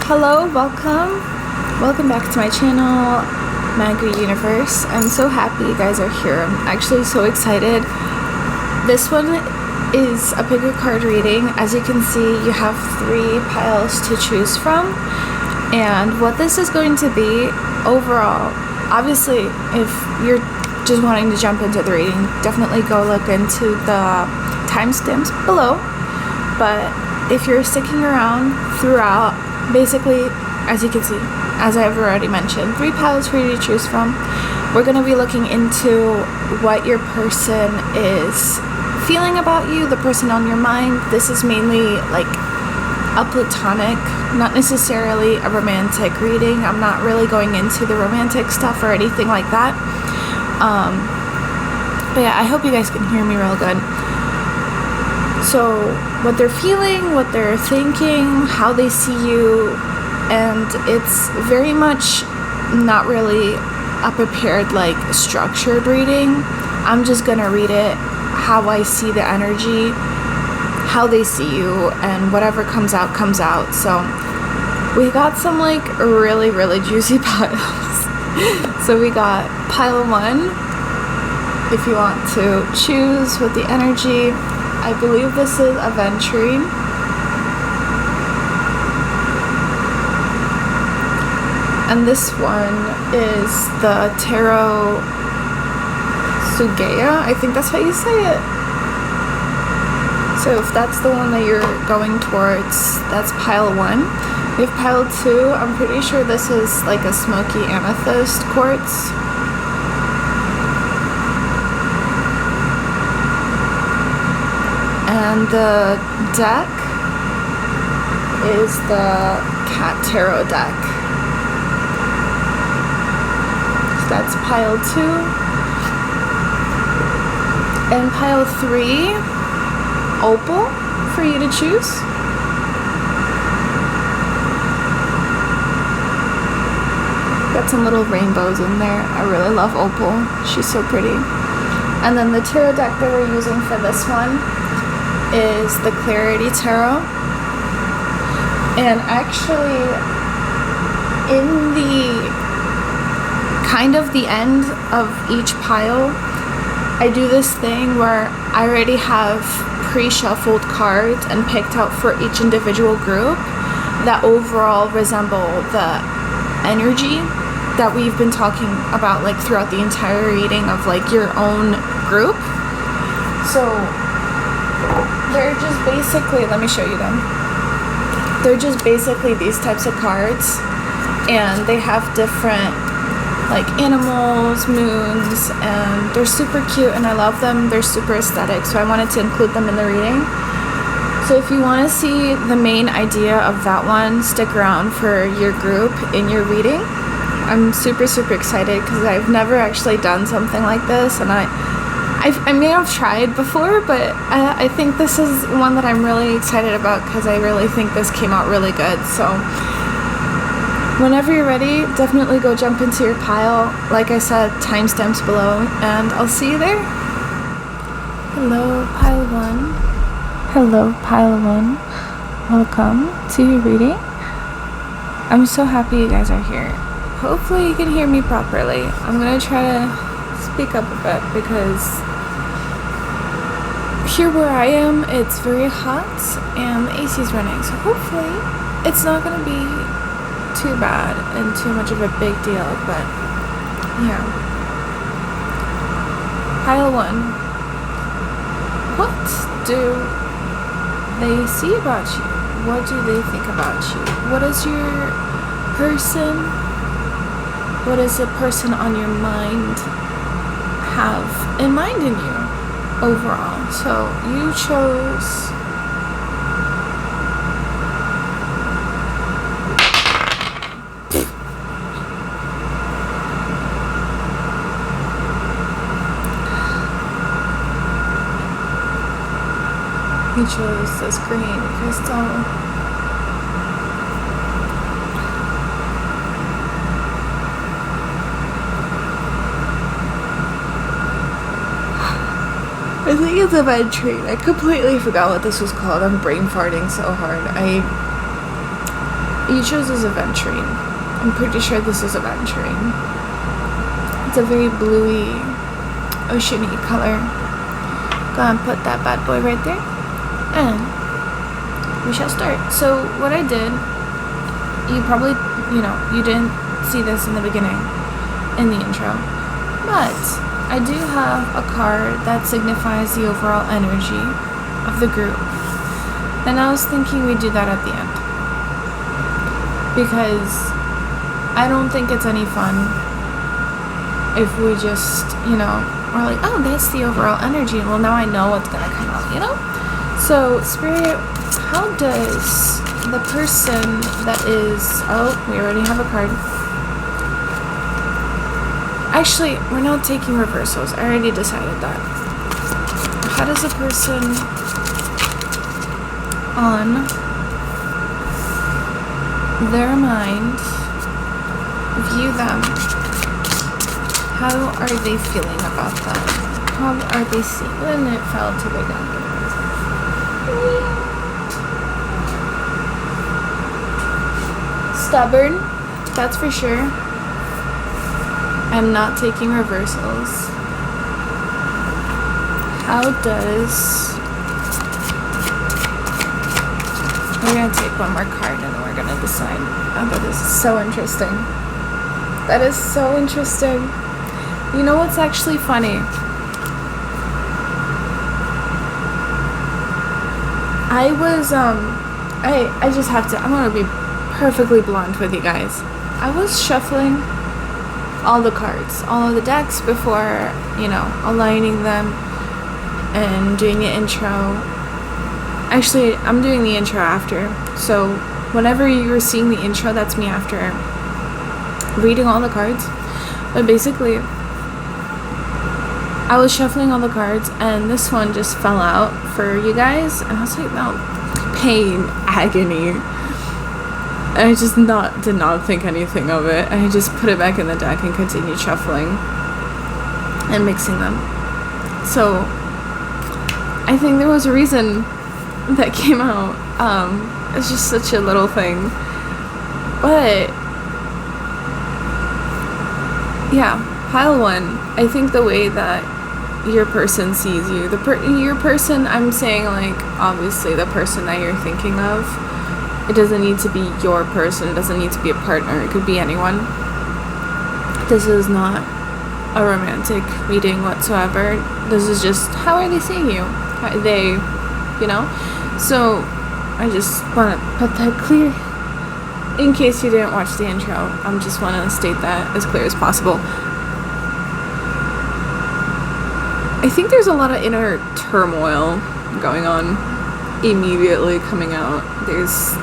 Hello, welcome back to my channel, Maggie Universe. I'm so happy you guys are here. I'm actually so excited. This one is a pick a card reading. As you can see, you have 3 piles to choose from, and what this is going to be overall, obviously if you're just wanting to jump into the reading, definitely go look into the timestamps below. But if you're sticking around throughout, basically, as you can see, as I've already mentioned, 3 piles for you to choose from. We're going to be looking into what your person is feeling about you, the person on your mind. This is mainly like a platonic, not necessarily a romantic reading. I'm not really going into the romantic stuff or anything like that. But yeah, I hope you guys can hear me real good. So what they're feeling, what they're thinking, how they see you, and it's very much not really a prepared, like, structured reading. I'm just gonna read it how I see the energy, how they see you, and whatever comes out comes out. So we got some like really juicy piles. So we got pile 1. If you want to choose with the energy, I believe this is Citrine. And this one is the Tarot Sugea. I think that's how you say it. So if that's the one that you're going towards, that's pile 1. We have pile 2. I'm pretty sure this is like a smoky amethyst quartz. And the deck is the Cat Tarot deck. So that's pile 2. And pile 3, opal for you to choose. Got some little rainbows in there. I really love opal. She's so pretty. And then the tarot deck that we're using for this one is the Clarity Tarot. And actually, in the kind of the end of each pile, I do this thing where I already have pre-shuffled cards and picked out for each individual group that overall resemble the energy that we've been talking about, like, throughout the entire reading of like your own group. So they're just basically, let me show you them. They're just basically these types of cards, and they have different like animals, moons, and they're super cute and I love them. They're super aesthetic, so I wanted to include them in the reading. So if you want to see the main idea of that one, stick around for your group in your reading. I'm super excited because I've never actually done something like this, and I may have tried before, but I think this is one that I'm really excited about because I really think this came out really good. So whenever you're ready, definitely go jump into your pile. Like I said, timestamps below, and I'll see you there. Hello, pile 1. Hello, pile 1. Welcome to your reading. I'm so happy you guys are here. Hopefully you can hear me properly. I'm gonna try to speak up a bit because here where I am, it's very hot and the AC is running, so hopefully it's not gonna be too bad and too much of a big deal. But yeah, pile 1. What do they see about you? What do they think about you? What is your person? What does the person on your mind have in mind in you overall? So you chose this green crystal. I think it's Citrine. I completely forgot what this was called. I'm brain farting so hard. You chose as aventurine. I'm pretty sure this is aventurine. It's a very bluey, oceany color. Go ahead and put that bad boy right there. And we shall start. So what I did, you probably, you didn't see this in the beginning, in the intro, but I do have a card that signifies the overall energy of the group. And I was thinking we'd do that at the end, because I don't think it's any fun if we just, we're like, oh, that's the overall energy. Well, now I know what's gonna come out, So, Spirit, how does the person that is... Oh, we already have a card. Actually, we're not taking reversals. I already decided that. How does a person on their mind view them? How are they feeling about that? How are they seeing? And it fell to the ground. Stubborn, that's for sure. I'm not taking reversals. How does... We're gonna take one more card and then we're gonna decide. Oh, that is so interesting. That is so interesting. You know what's actually funny? I was, I just have to, I'm gonna be perfectly blunt with you guys. I was shuffling all the cards, all of the decks before, aligning them and doing the intro. Actually, I'm doing the intro after. So whenever you were seeing the intro, that's me after reading all the cards. But basically, I was shuffling all the cards and this one just fell out for you guys. And I was like, no, pain, agony. And I just did not think anything of it. I just put it back in the deck and continued shuffling and mixing them. So I think there was a reason that came out. It's just such a little thing. But yeah, pile one. I think the way that your person sees you, your person, I'm saying, like, obviously the person that you're thinking of. It doesn't need to be your person. It doesn't need to be a partner. It could be anyone. This is not a romantic reading whatsoever. This is just, how are they seeing you? How are they, So I just want to put that clear. In case you didn't watch the intro, I just want to state that as clear as possible. I think there's a lot of inner turmoil going on immediately coming out. There's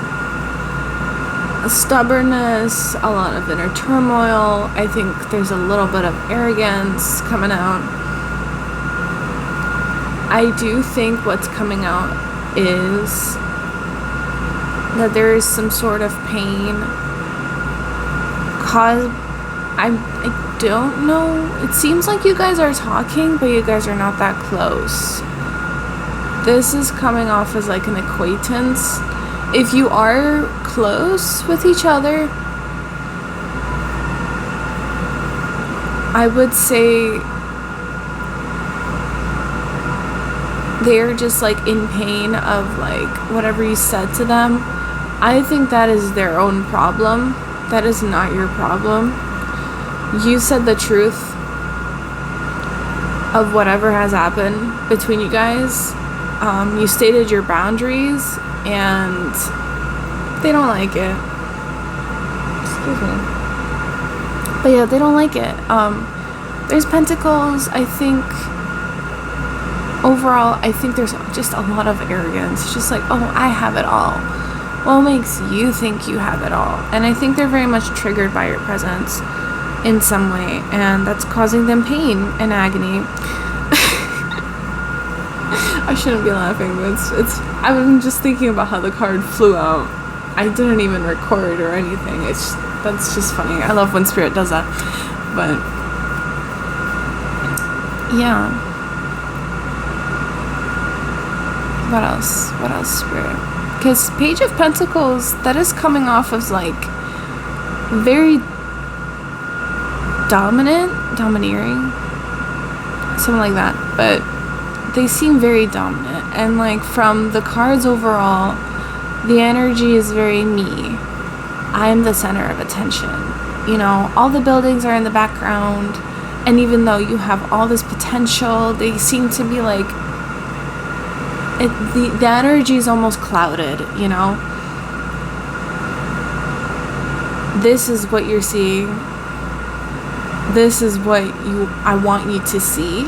a stubbornness, a lot of inner turmoil. I think there's a little bit of arrogance coming out. I do think what's coming out is that there is some sort of pain caused. I don't know. It seems like you guys are talking, but you guys are not that close. This is coming off as like an acquaintance. If you are close with each other, I would say they're just like in pain of like whatever you said to them. I think that is their own problem. That is not your problem. You said the truth of whatever has happened between you guys. You stated your boundaries and they don't like it. Excuse me. But yeah, they don't like it. There's pentacles. I think overall, I think there's just a lot of arrogance. It's just like, oh, I have it all. What makes you think you have it all? And I think they're very much triggered by your presence in some way, and that's causing them pain and agony. I shouldn't be laughing, but it's I'm just thinking about how the card flew out. I didn't even record or anything. That's just funny. I love when Spirit does that. But yeah. What else, Spirit? Because Page of Pentacles, that is coming off as like very domineering, something like that. But they seem very dominant, and like from the cards overall, the energy is very me. I am the center of attention. You know, all the buildings are in the background, and even though you have all this potential, they seem to be like the energy is almost clouded, you know. This is what you're seeing. This is what I want you to see.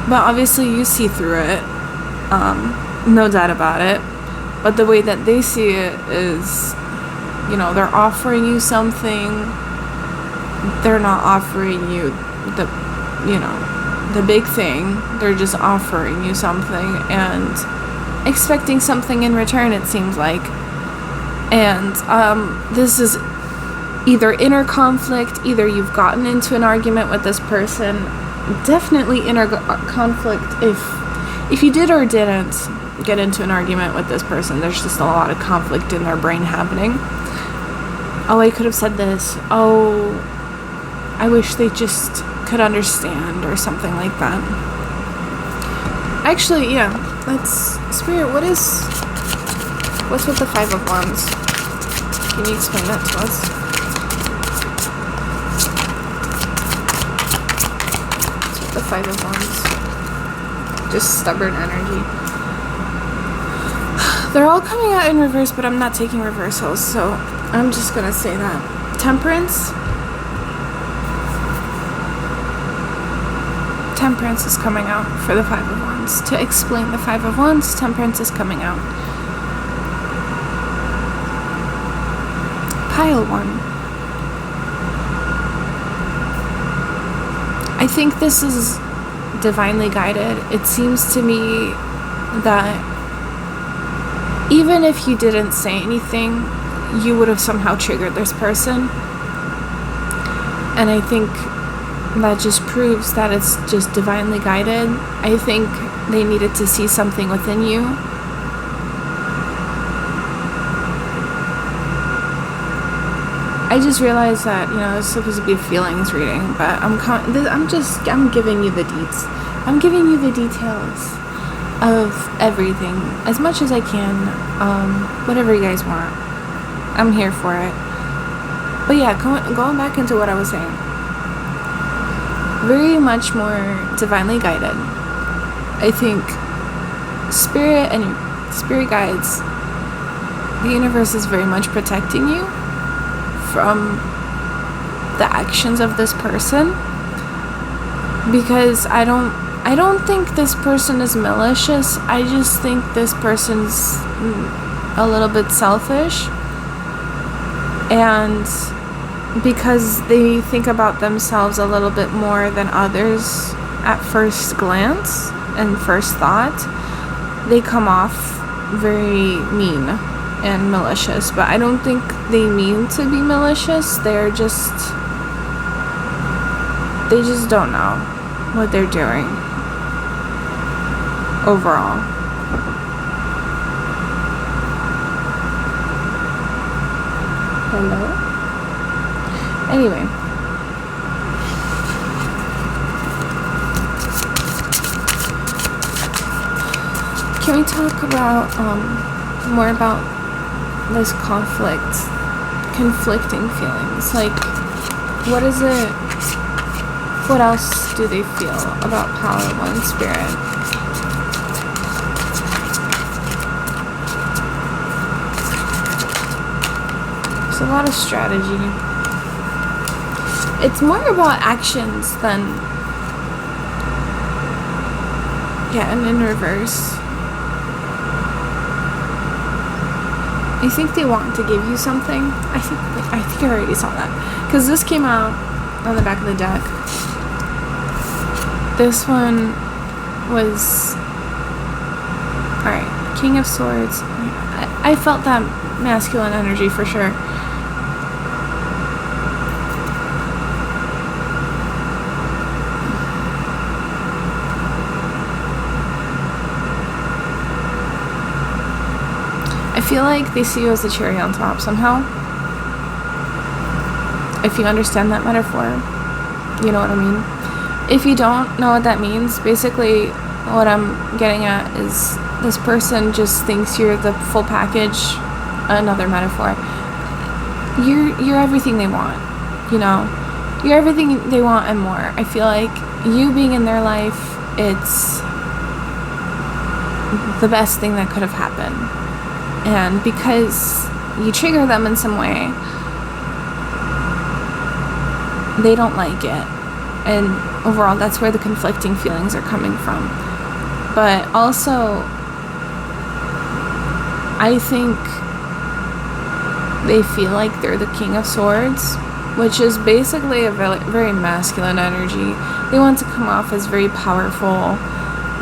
But obviously you see through it. No doubt about it. But the way that they see it is, you know, they're offering you something. They're not offering you the big thing. They're just offering you something and expecting something in return, it seems like. And this is either inner conflict, either you've gotten into an argument with this person. Definitely inner conflict if you did or didn't get into an argument with this person. There's just a lot of conflict in their brain happening. Oh, I could have said this. Oh, I wish they just could understand, or something like that. Actually, yeah, let's... Spirit, what's with the Five of Wands? Can you explain that to us? What's with the Five of Wands? Just stubborn energy. They're all coming out in reverse, but I'm not taking reversals, so I'm just gonna say that. Temperance. Temperance is coming out for the Five of Wands. To explain the Five of Wands, Temperance is coming out. Pile 1. I think this is divinely guided. It seems to me that even if you didn't say anything, you would have somehow triggered this person. And I think that just proves that it's just divinely guided. I think they needed to see something within you. I just realized that, you know, it's supposed to be a feelings reading, but I'm giving you the deets. I'm giving you the details of everything as much as I can. Whatever you guys want, I'm here for it. But yeah, going back into what I was saying. Very much more divinely guided. I think spirit and your spirit guides, the universe is very much protecting you from the actions of this person, because I don't think this person is malicious. I just think this person's a little bit selfish, and because they think about themselves a little bit more than others at first glance and first thought, they come off very mean and malicious. But I don't think they mean to be malicious. They just don't know what they're doing overall. Hello? Anyway, can we talk about more about this conflicting feelings? Like, what is it? What else do they feel about Power 1 Spirit? There's a lot of strategy. It's more about actions than... Yeah, and in reverse. I think they want to give you something. I think I already saw that. Because this came out on the back of the deck. This one was... Alright, King of Swords. I felt that masculine energy for sure. I feel like they see you as the cherry on top somehow. If you understand that metaphor, you know what I mean. If you don't know what that means, basically what I'm getting at is this person just thinks you're the full package. Another metaphor. You're everything they want, you know. You're everything they want and more. I feel like you being in their life, it's the best thing that could have happened. And because you trigger them in some way, they don't like it. And overall, that's where the conflicting feelings are coming from. But also, I think they feel like they're the King of Swords, which is basically a very masculine energy. They want to come off as very powerful,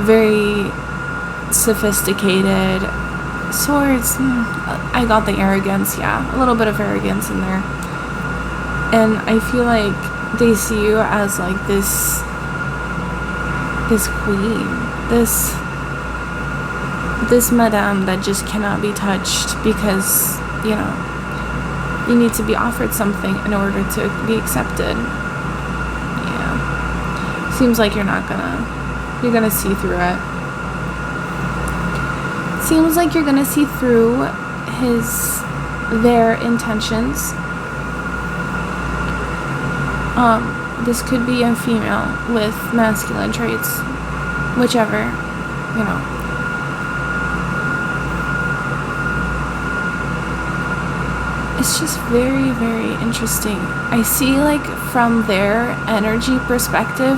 very sophisticated. Swords, I got the arrogance, yeah, a little bit of arrogance in there. And I feel like they see you as like this queen, this madame that just cannot be touched because, you know, you need to be offered something in order to be accepted. Yeah. Seems like you're gonna see through it. Seems like you're gonna see through their intentions. This could be a female with masculine traits, whichever, you know. It's just very, very interesting. I see, like, from their energy perspective,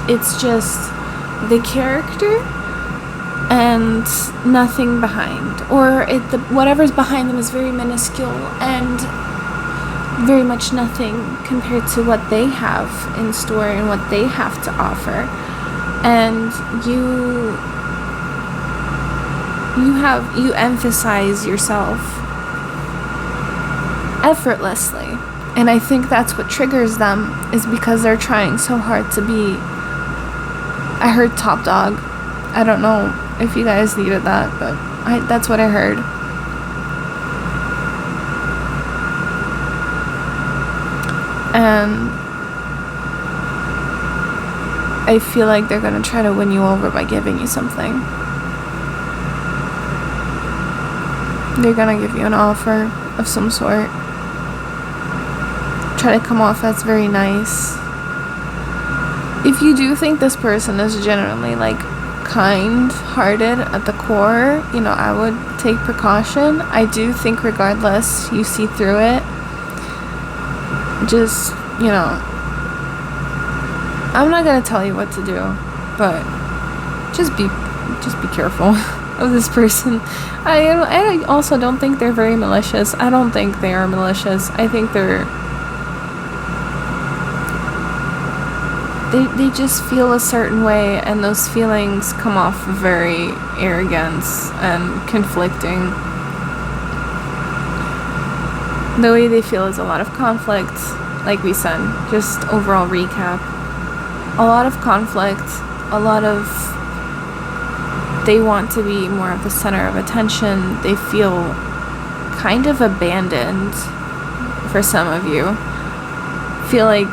it's just the character and nothing behind, or whatever's behind them is very minuscule and very much nothing compared to what they have in store and what they have to offer. And you emphasize yourself effortlessly, and I think that's what triggers them, is because they're trying so hard to be, I heard top dog. I don't know if you guys needed that, but that's what I heard. And I feel like they're gonna try to win you over by giving you something. They're gonna give you an offer of some sort. Try to come off as very nice. If you do think this person is genuinely, like, kind-hearted at the core, you know, I would take precaution. I do think regardless, you see through it. Just, you know, I'm not gonna tell you what to do, but just be careful of this person. I also don't think they're very malicious. I don't think they are malicious. I think they just feel a certain way, and those feelings come off very arrogance and conflicting. The way they feel is a lot of conflict, like we said, just overall recap. A lot of conflict, they want to be more of the center of attention. They feel kind of abandoned for some of you. Feel like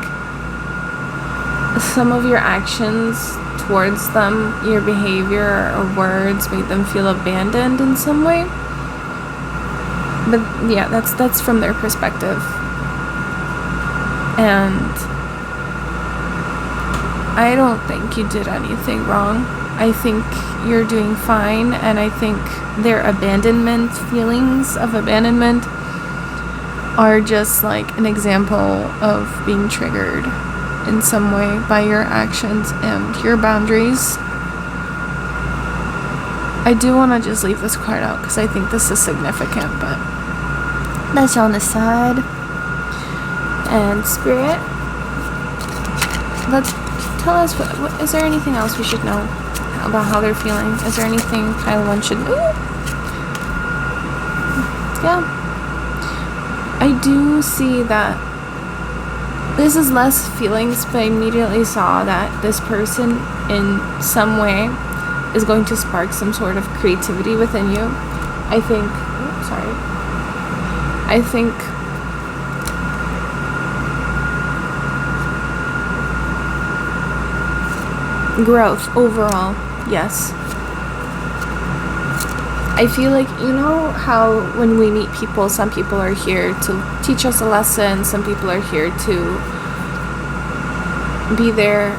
some of your actions towards them, your behavior or words made them feel abandoned in some way. But yeah, that's from their perspective. And I don't think you did anything wrong. I think you're doing fine, and I think their abandonment, feelings of abandonment, are just like an example of being triggered in some way by your actions and your boundaries. I do want to just leave this card out because I think this is significant, but that's on the side. And Spirit, tell us, what is there anything else we should know about how they're feeling? Is there anything one should... Yeah. I do see that this is less feelings, but I immediately saw that this person in some way is going to spark some sort of creativity within you. I think sorry. I think growth overall, yes. I feel like, you know how when we meet people, some people are here to teach us a lesson, some people are here to be there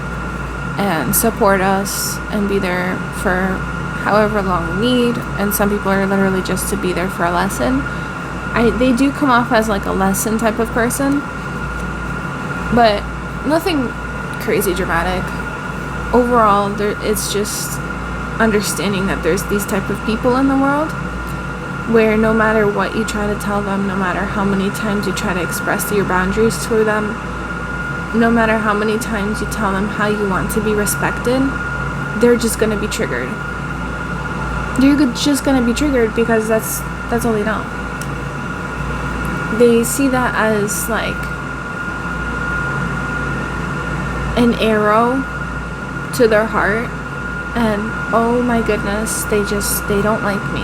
and support us and be there for however long we need, and some people are literally just to be there for a lesson. They do come off as like a lesson type of person, but nothing crazy dramatic. Overall, it's just understanding that there's these type of people in the world where no matter what you try to tell them, no matter how many times you try to express your boundaries to them, no matter how many times you tell them how you want to be respected, they're just going to be triggered. They're just going to be triggered because that's all they know. They see that as like an arrow to their heart, and oh my goodness, they don't like me,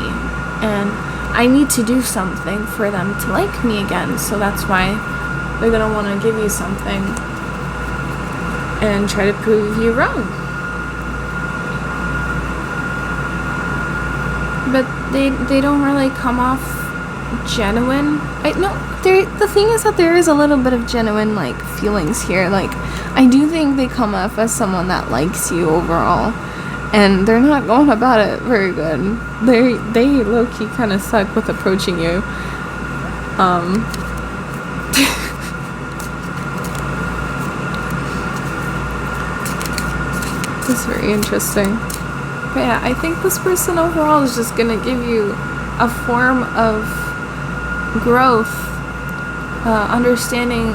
and I need to do something for them to like me again. So that's why they're gonna want to give you something and try to prove you wrong. But they don't really come off genuine. The thing is that there is a little bit of genuine like feelings here. Like, I do think they come off as someone that likes you overall, and they're not going about it very good. They low-key kind of suck with approaching you. It's very interesting. But yeah, I think this person overall is just gonna give you a form of growth, understanding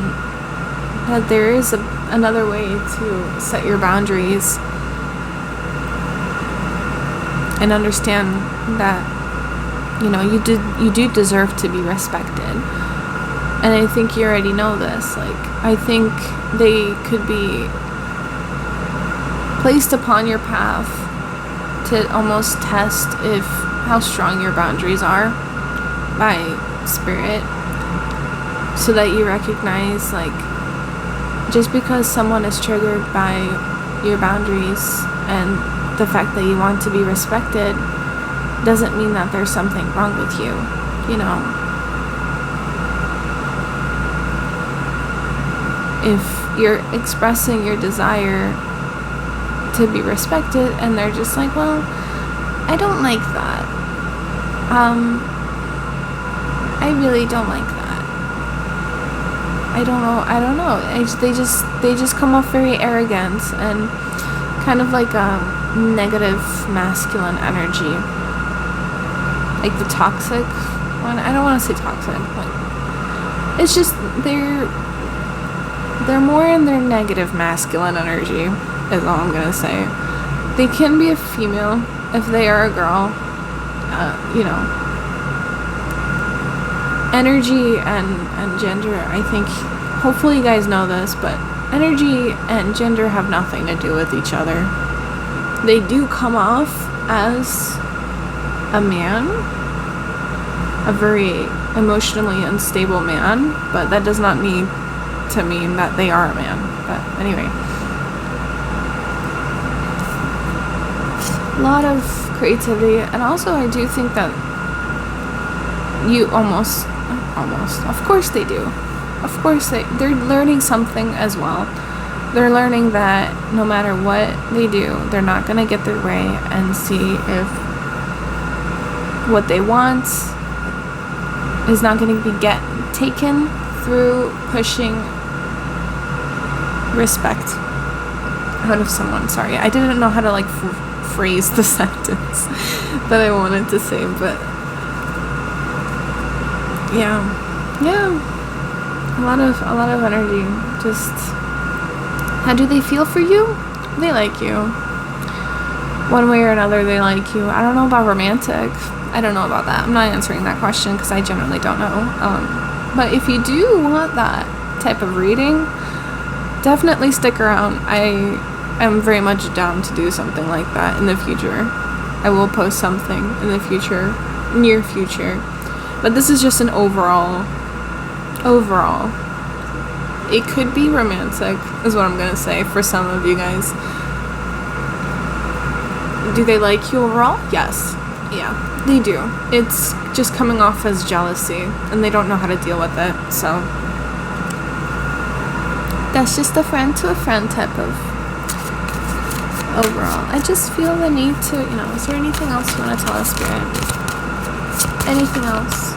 that there is another way to set your boundaries, and understand that, you know, you do deserve to be respected. And I think you already know this. Like, I think they could be placed upon your path to almost test how strong your boundaries are by spirit, so that you recognize, like, just because someone is triggered by your boundaries and the fact that you want to be respected doesn't mean that there's something wrong with you, you know. If you're expressing your desire to be respected and they're just like, well, I don't like that. I really don't like that. I don't know. They just come off very arrogant and kind of like a negative masculine energy. Like the toxic one. I don't want to say toxic. Like, it's just they're more in their negative masculine energy, is all I'm gonna say. They can be a female if they are a girl. You know, energy and gender, I think, hopefully you guys know this, but energy and gender have nothing to do with each other. They do come off as a man, a very emotionally unstable man, but that does not need to mean that they are a man. But anyway, a lot of creativity, and also I do think that you almost, of course they do. Of course they're learning something as well. They're learning that no matter what they do, they're not going to get their way, and see if what they want is not going to be taken through pushing respect out of someone. Sorry, I didn't know how to like phrase the sentence that I wanted to say, but yeah, a lot of energy. Just, how do they feel for you? They like you. One way or another, they like you. I don't know about romantic. I don't know about that. I'm not answering that question because I generally don't know. But if you do want that type of reading, definitely stick around. I am very much down to do something like that in the future. I will post something in the future, near future, But this is just an overall. It could be romantic, is what I'm gonna say for some of you guys. Do they like you overall? Yes. Yeah, they do. It's just coming off as jealousy, and they don't know how to deal with it, so. That's just a friend to a friend type of overall. I just feel the need to, is there anything else you want to tell us, Spirit? Anything else?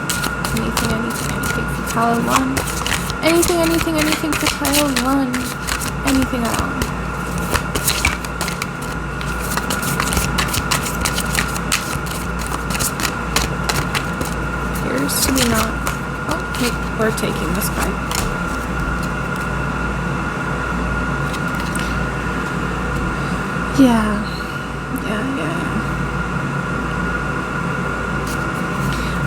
Anything for pile 1? Anything for pile 1? Anything at all? Appears to be not. Oh, hey, we're taking this card. Yeah.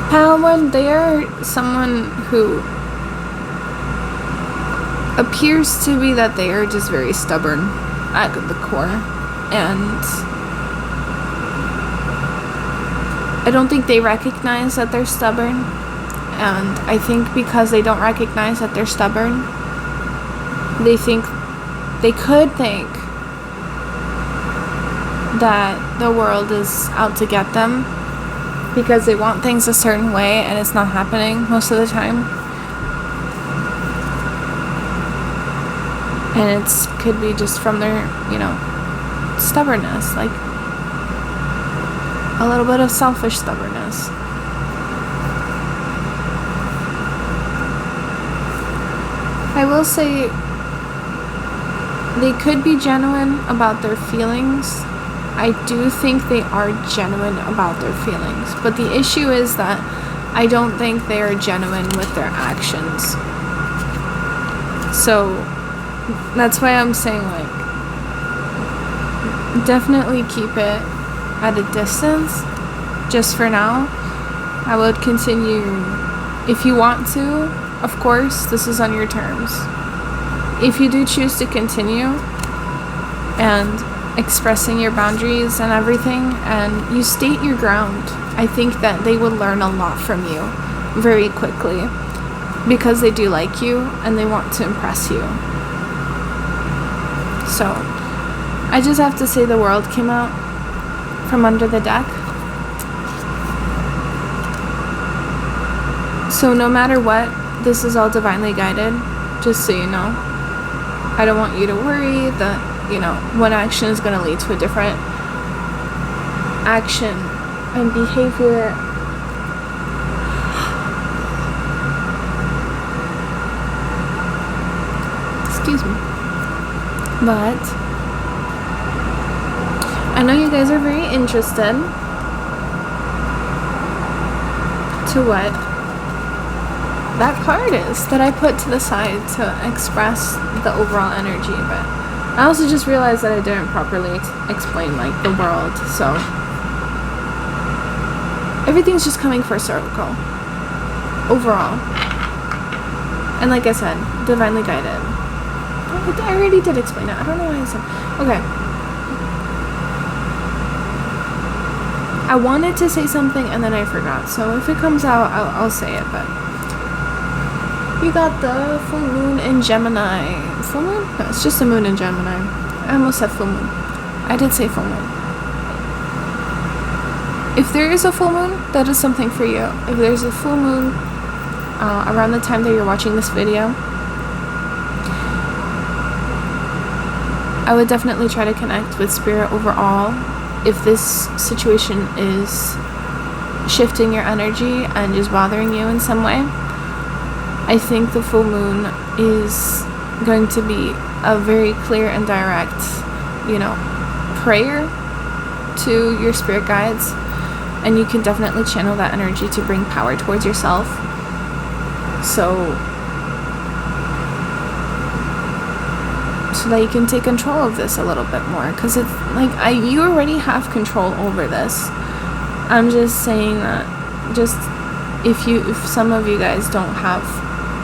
Pile 1, they are someone who appears to be that they are just very stubborn at the core, and I don't think they recognize that they're stubborn, and I think because they don't recognize that they're stubborn, they could think that the world is out to get them because they want things a certain way and it's not happening most of the time. And it could be just from their, stubbornness, like a little bit of selfish stubbornness. I will say they could be genuine about their feelings. I do think they are genuine about their feelings, but the issue is that I don't think they are genuine with their actions. So that's why I'm saying, definitely keep it at a distance just for now. I would continue if you want to. Of course, this is on your terms. If you do choose to continue and expressing your boundaries and everything, and you state your ground, I think that they will learn a lot from you very quickly because they do like you and they want to impress you. So I just have to say the world came out from under the deck. So no matter what, this is all divinely guided, just so you know. I don't want you to worry that one action is going to lead to a different action and behavior. Excuse me. But I know you guys are very interested to what that card is that I put to the side to express the overall energy, but I also just realized that I didn't properly explain the world, so everything's just coming for a circle overall. And like I said, divinely guided. I already did explain it. I don't know why I said. Okay. I wanted to say something and then I forgot, so if it comes out, I'll say it, but you got the full moon in Gemini. Full moon? No, it's just a moon in Gemini. I almost said full moon. I did say full moon. If there is a full moon, that is something for you. If there's a full moon around the time that you're watching this video, I would definitely try to connect with spirit overall. If this situation is shifting your energy and is bothering you in some way, I think the full moon is going to be a very clear and direct, prayer to your spirit guides, and you can definitely channel that energy to bring power towards yourself. So that you can take control of this a little bit more, because it's you already have control over this. I'm just saying that if some of you guys don't have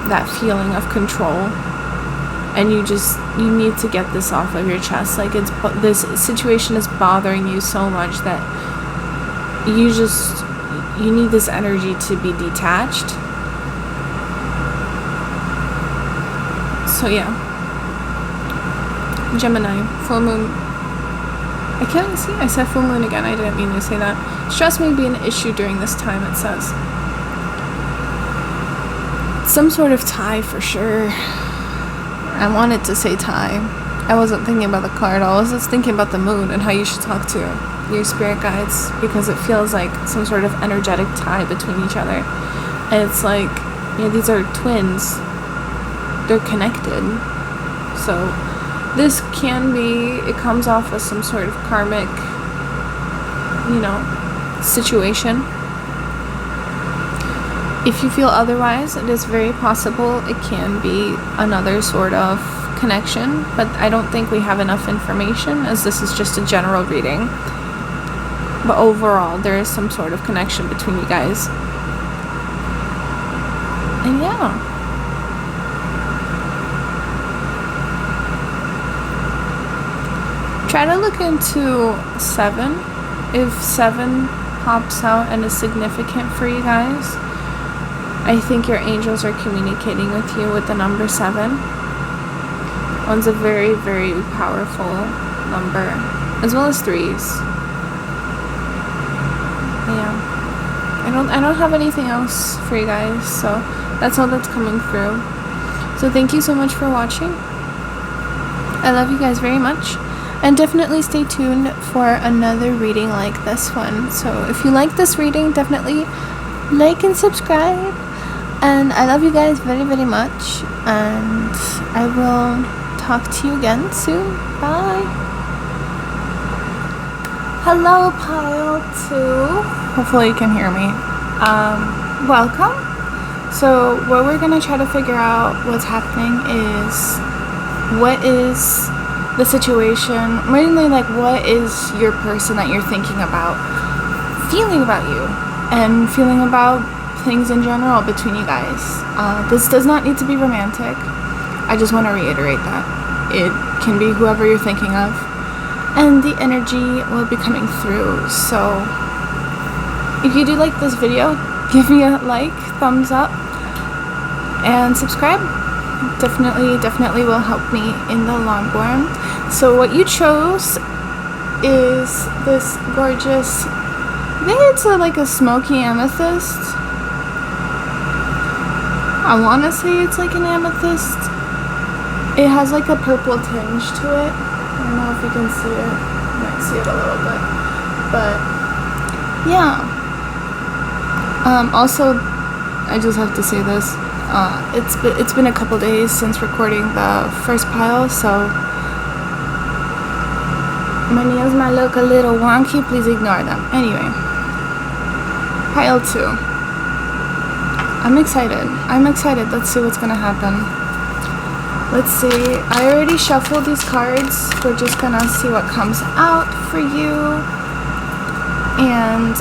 that feeling of control and you need to get this off of your chest, this situation is bothering you so much that you need this energy to be detached. So yeah. Gemini, full moon. I can't see, I said full moon again. I didn't mean to say that. Stress may be an issue during this time, it says. Some sort of tie for sure. I wanted to say tie. I wasn't thinking about the card. I was just thinking about the moon and how you should talk to your spirit guides, because it feels like some sort of energetic tie between each other. And it's like, you know, these are twins. They're connected. So this can be, it comes off as some sort of karmic, you know, situation. If you feel otherwise, it is very possible it can be another sort of connection, but I don't think we have enough information, as this is just a general reading. But overall, there is some sort of connection between you guys. And yeah. Try to look into 7. If 7 pops out and is significant for you guys, I think your angels are communicating with you with the number 7. One's a very, very powerful number, as well as 3s. Yeah. I don't have anything else for you guys, so that's all that's coming through. So thank you so much for watching. I love you guys very much. And definitely stay tuned for another reading like this one. So if you like this reading, definitely like and subscribe. And I love you guys very, very much. And I will talk to you again soon. Bye. Hello, pile 2. Hopefully you can hear me. Welcome. So what we're going to try to figure out what's happening is, what is the situation, mainly like what is your person that you're thinking about feeling about you, and feeling about things in general between you guys. This does not need to be romantic. I just want to reiterate that. It can be whoever you're thinking of, and the energy will be coming through. So if you do like this video, give me a like, thumbs up, and subscribe. Definitely will help me in the long run. So what you chose is this gorgeous, I think it's like a smoky amethyst. I want to say it's like an amethyst. It has like a purple tinge to it. I don't know if you can see it. You might see it a little bit. But yeah. Also, I just have to say this. It's been a couple days since recording the first pile, so my nails might look a little wonky. Please ignore them. Anyway, pile 2. I'm excited. Let's see what's gonna happen. Let's see. I already shuffled these cards. We're just gonna see what comes out for you. And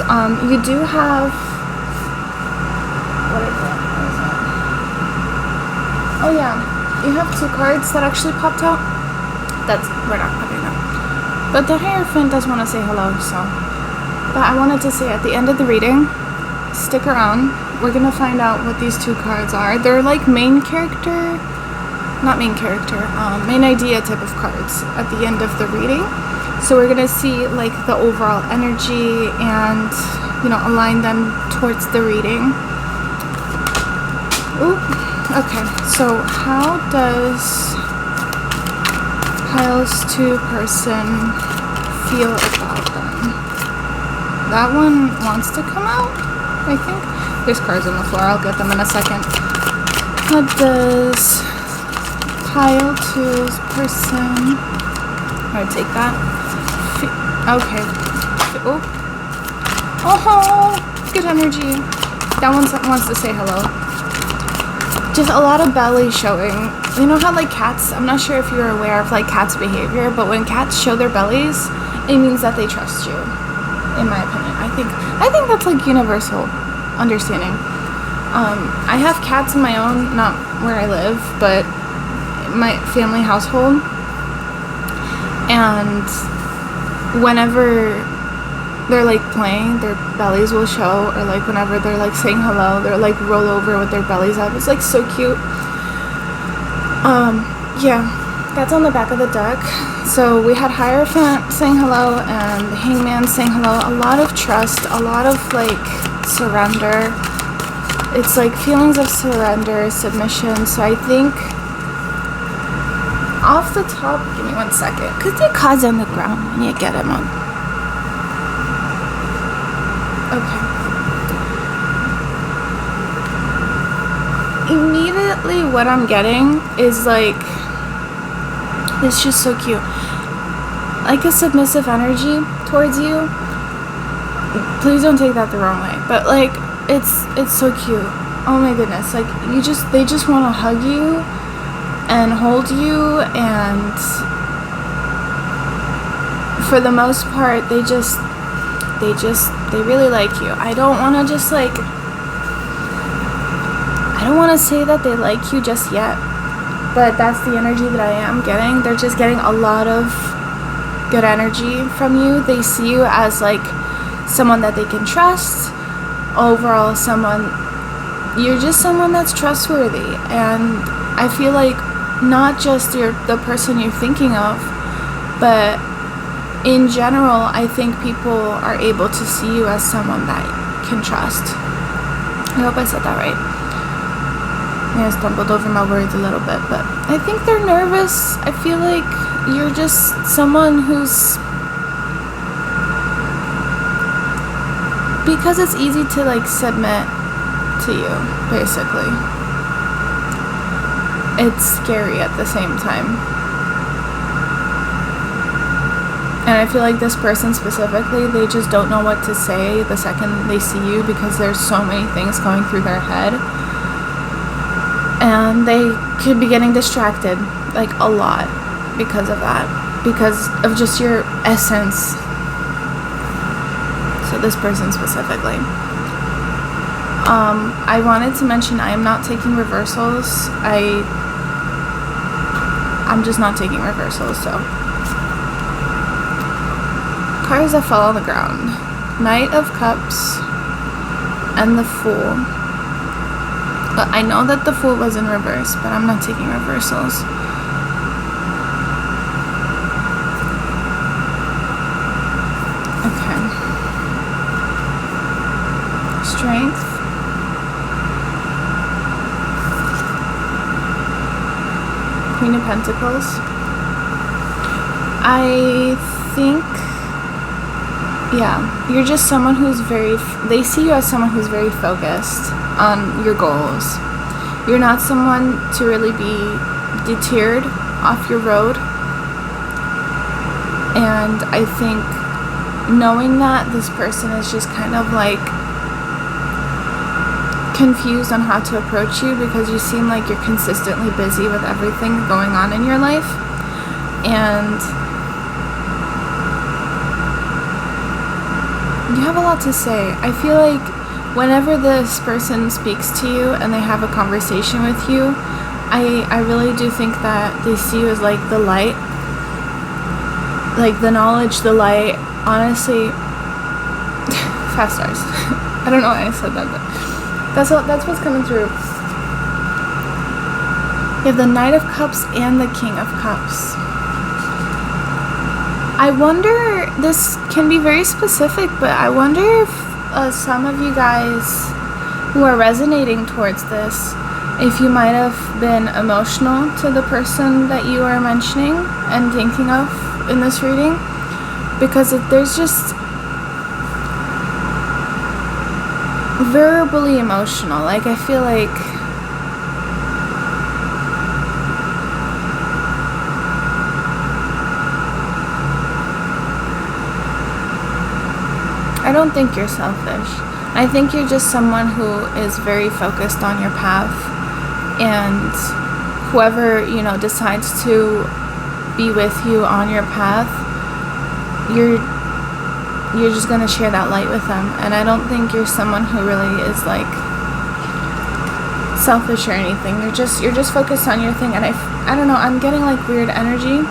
you do have, what is it? Oh yeah, you have 2 cards that actually popped out. We're not popping them. But the Hierophant does want to say hello, so. But I wanted to say at the end of the reading, stick around. We're going to find out what these 2 cards are. They're like main idea type of cards at the end of the reading. So we're going to see like the overall energy and, you know, align them towards the reading. Ooh. Okay, so how does pile's 2 person feel about them? That one wants to come out, I think. There's cards on the floor, I'll get them in a second. How does pile 2's person, I'm gonna take that. Okay. Oh, good energy. That one wants to say hello. Just a lot of belly showing. You know how like cats, I'm not sure if you're aware of like cats' behavior, but when cats show their bellies, it means that they trust you, in my opinion. I think that's like universal understanding. I have cats in my own, not where I live, but my family household. And whenever they're like playing, their bellies will show, or like whenever they're like saying hello, they're like roll over with their bellies up. It's like so cute. Yeah, that's on the back of the deck. So we had Hierophant saying hello and the Hangman saying hello. A lot of trust, a lot of like surrender. It's like feelings of surrender, submission. So I think off the top, give me 1 second, because your cards on the ground when you get them on. Okay. Immediately what I'm getting is like, it's just so cute. Like a submissive energy towards you. Please don't take that the wrong way. But like, it's so cute. Oh my goodness. Like they just want to hug you and hold you, and for the most part they really like you. I don't want to just like, I don't want to say that they like you just yet, but that's the energy that I am getting. They're just getting a lot of good energy from you. They see you as like someone that they can trust. Overall, you're just someone that's trustworthy, and I feel like not just the person you're thinking of, but in general, I think people are able to see you as someone that can trust. I hope I said that right. I stumbled over my words a little bit, but I think they're nervous. I feel like you're just someone who's, because it's easy to like submit to you, basically. It's scary at the same time. And I feel like this person specifically, they just don't know what to say the second they see you, because there's so many things going through their head. And they could be getting distracted, like a lot, because of that. Because of just your essence. So this person specifically. I wanted to mention I am not taking reversals. I'm just not taking reversals, so. Cards that fall on the ground. Knight of Cups and the Fool. But I know that the Fool was in reverse, but I'm not taking reversals. Okay. Strength. Queen of Pentacles. I think, yeah, you're just someone who's they see you as someone who's very focused on your goals. You're not someone to really be deterred off your road. And I think knowing that this person is just kind of like confused on how to approach you, because you seem like you're consistently busy with everything going on in your life, and you have a lot to say. I feel like whenever this person speaks to you and they have a conversation with you, I really do think that they see you as like the light, like the knowledge, the light. Honestly, 5 stars. I don't know why I said that, but that's what's coming through. You have the Knight of Cups and the King of Cups. I wonder, this can be very specific, but I wonder if some of you guys who are resonating towards this, if you might have been emotional to the person that you are mentioning and thinking of in this reading, because there's just verbally emotional. Like, I feel like I don't think you're selfish. I think you're just someone who is very focused on your path, and whoever, decides to be with you on your path, you're just gonna share that light with them. And I don't think you're someone who really is like selfish or anything. You're just focused on your thing. And I don't know, I'm getting like weird energy.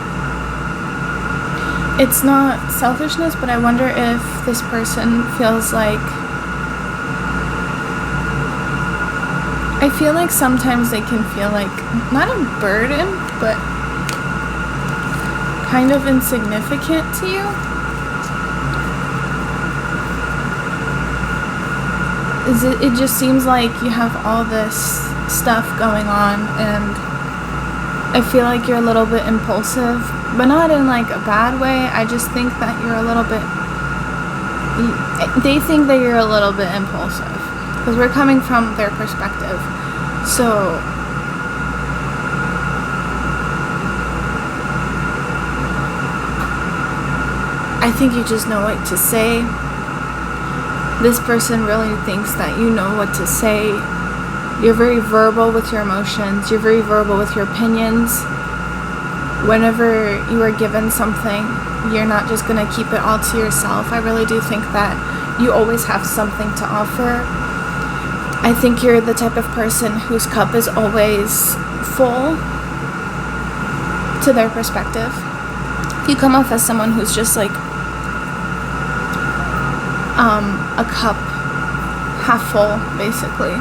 it's not selfishness, but I wonder if this person feels like, I feel like sometimes they can feel like, not a burden, but kind of insignificant to you. It just seems like you have all this stuff going on, and I feel like you're a little bit impulsive, but not in like a bad way. I just think that you're a little bit, they think that you're a little bit impulsive, because we're coming from their perspective. So I think you just know what to say. This person really thinks that you know what to say. You're very verbal with your emotions. You're very verbal with your opinions. Whenever you are given something, you're not just going to keep it all to yourself. I really do think that you always have something to offer. I think you're the type of person whose cup is always full to their perspective. You come off as someone who's just like a cup half full, basically.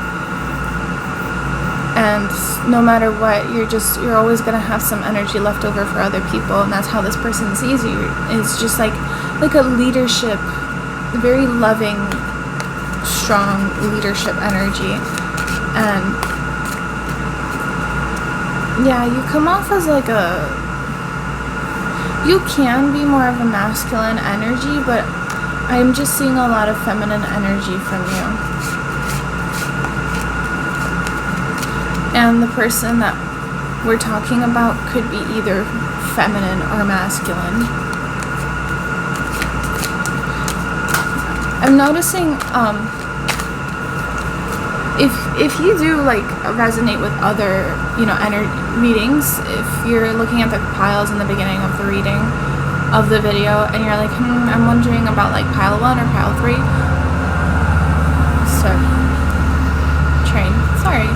And no matter what, you're always gonna have some energy left over for other people, and that's how this person sees you. It's just like a leadership, very loving, strong leadership energy. And yeah, you come off as like you can be more of a masculine energy, but I'm just seeing a lot of feminine energy from you. And the person that we're talking about could be either feminine or masculine. I'm noticing if you do like resonate with other, readings, if you're looking at the piles in the beginning of the reading of the video and you're like, I'm wondering about like pile 1 or pile 3. Sorry.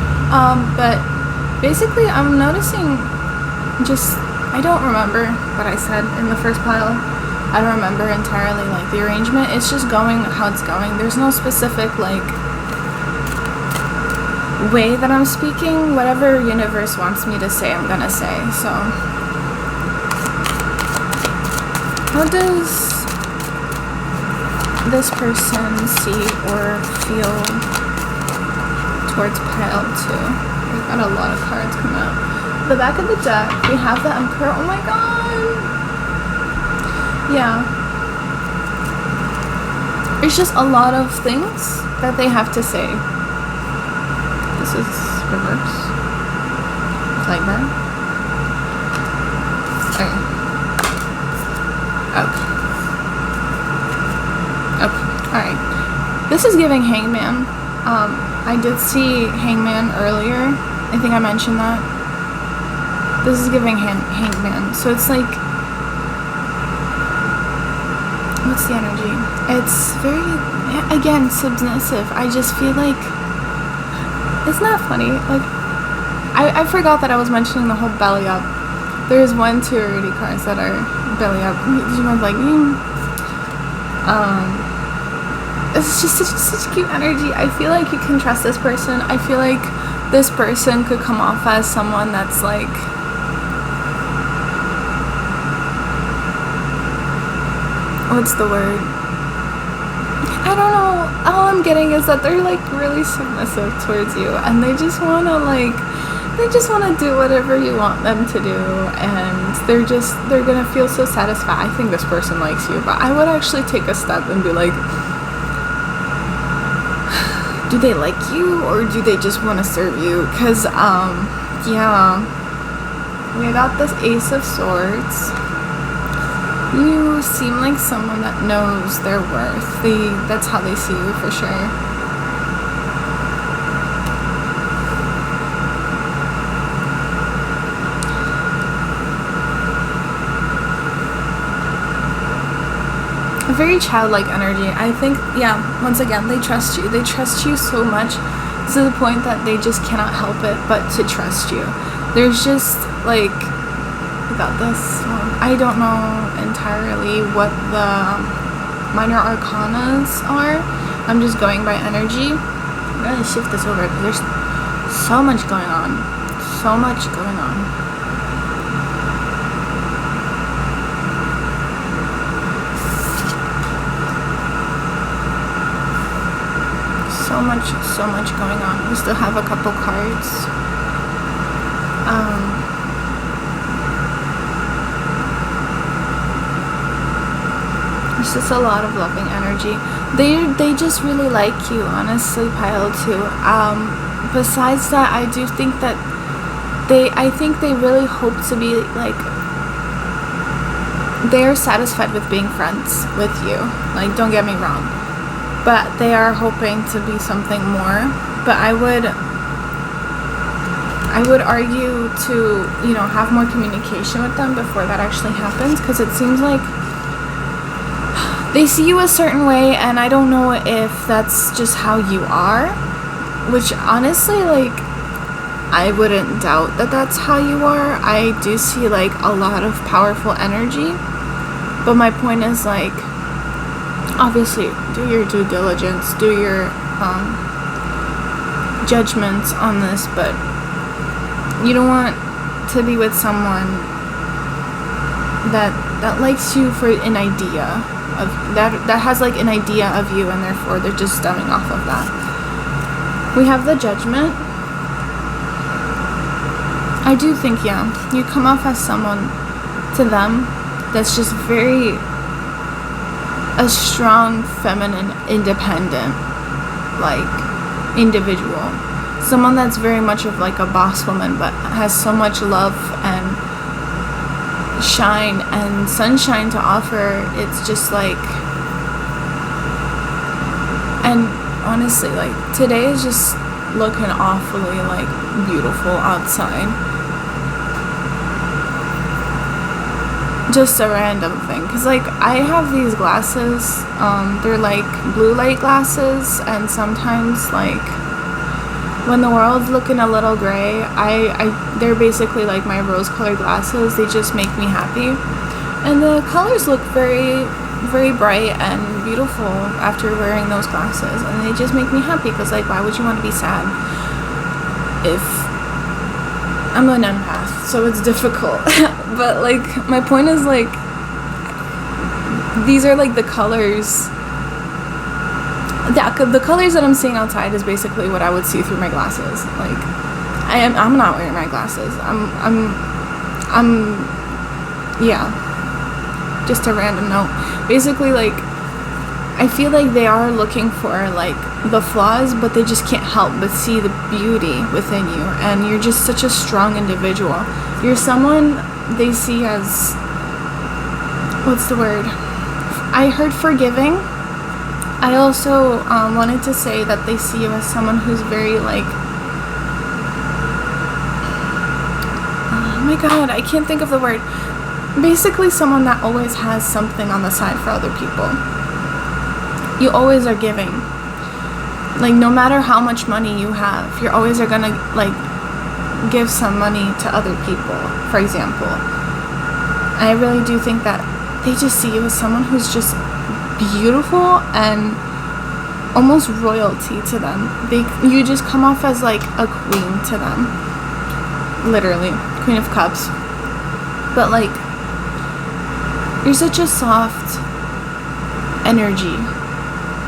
But basically I'm noticing I don't remember what I said in the first pile. I don't remember entirely like the arrangement. It's just going how it's going. There's no specific like way that I'm speaking. Whatever universe wants me to say, I'm gonna say. So how does this person see or feel towards pile 2? We've got a lot of cards come out. The back of the deck, we have the Emperor. Oh my god! Yeah. There's just a lot of things that they have to say. This is reverse. Like that. Okay. Alright. This is giving Hangman. I did see Hangman earlier. I think I mentioned that. This is giving Hangman. So it's like, what's the energy? It's very, again, submissive. I just feel like, it's not funny. Like, I forgot that I was mentioning the whole belly up. There's 1, 2 already cards that are belly up. You know, like, it's just such cute energy. I feel like you can trust this person. I feel like this person could come off as someone that's like, what's the word? I don't know. All I'm getting is that they're like really submissive towards you, and they just want to do whatever you want them to do, and they're gonna feel so satisfied. I think this person likes you, but I would actually take a step and be like, do they like you, or do they just want to serve you? Because yeah, we got this Ace of Swords. You seem like someone that knows their worth. That's how they see you for sure. A very childlike energy. I think, yeah, once again, they trust you. They trust you so much to the point that they just cannot help it but to trust you. There's just like, we got this one. I don't know entirely what the minor arcanas are. I'm just going by energy. I'm gonna shift this over because there's so much going on. So much going on. So much going on. We still have a couple cards. It's just a lot of loving energy. They just really like you, honestly, pile 2. Besides that, I do think that I think they really hope to be like, they're satisfied with being friends with you. Like, don't get me wrong. But they are hoping to be something more. But I would argue to, you know, have more communication with them before that actually happens, because it seems like they see you a certain way, and I don't know if that's just how you are, which honestly, like, I wouldn't doubt that that's how you are. I do see like a lot of powerful energy, but my point is, like, obviously do your due diligence, do your judgments on this, but you don't want to be with someone that likes you for an idea of that has like an idea of you, and therefore they're just stemming off of that. We have the Judgment. I do think, yeah, you come off as someone to them that's just very a strong, feminine, independent, like, individual. Someone that's very much of like a boss woman, but has so much love and shine and sunshine to offer. It's just like, and honestly, like, today is just looking awfully like beautiful outside. Just a random thing, because like I have these glasses, they're like blue light glasses, and sometimes like when the world's looking a little gray, they're basically like my rose colored glasses. They just make me happy, and the colors look very, very bright and beautiful after wearing those glasses, and they just make me happy, because like, why would you want to be sad? If I'm an empath, so it's difficult. But like, my point is, like, these are like the colors. The colors that I'm seeing outside is basically what I would see through my glasses. Like, I'm not wearing my glasses. Yeah. Just a random note. Basically, like, I feel like they are looking for like the flaws, but they just can't help but see the beauty within you, and you're just such a strong individual. You're someone they see as, what's the word? I heard forgiving. I also wanted to say that they see you as someone who's very like, oh my god, I can't think of the word. Basically someone that always has something on the side for other people. You always are giving. Like, no matter how much money you have, you're always are gonna like give some money to other people, for example. I really do think that they just see you as someone who's just beautiful and almost royalty to them. You just come off as like a queen to them. Literally, Queen of Cups. But like, you're such a soft energy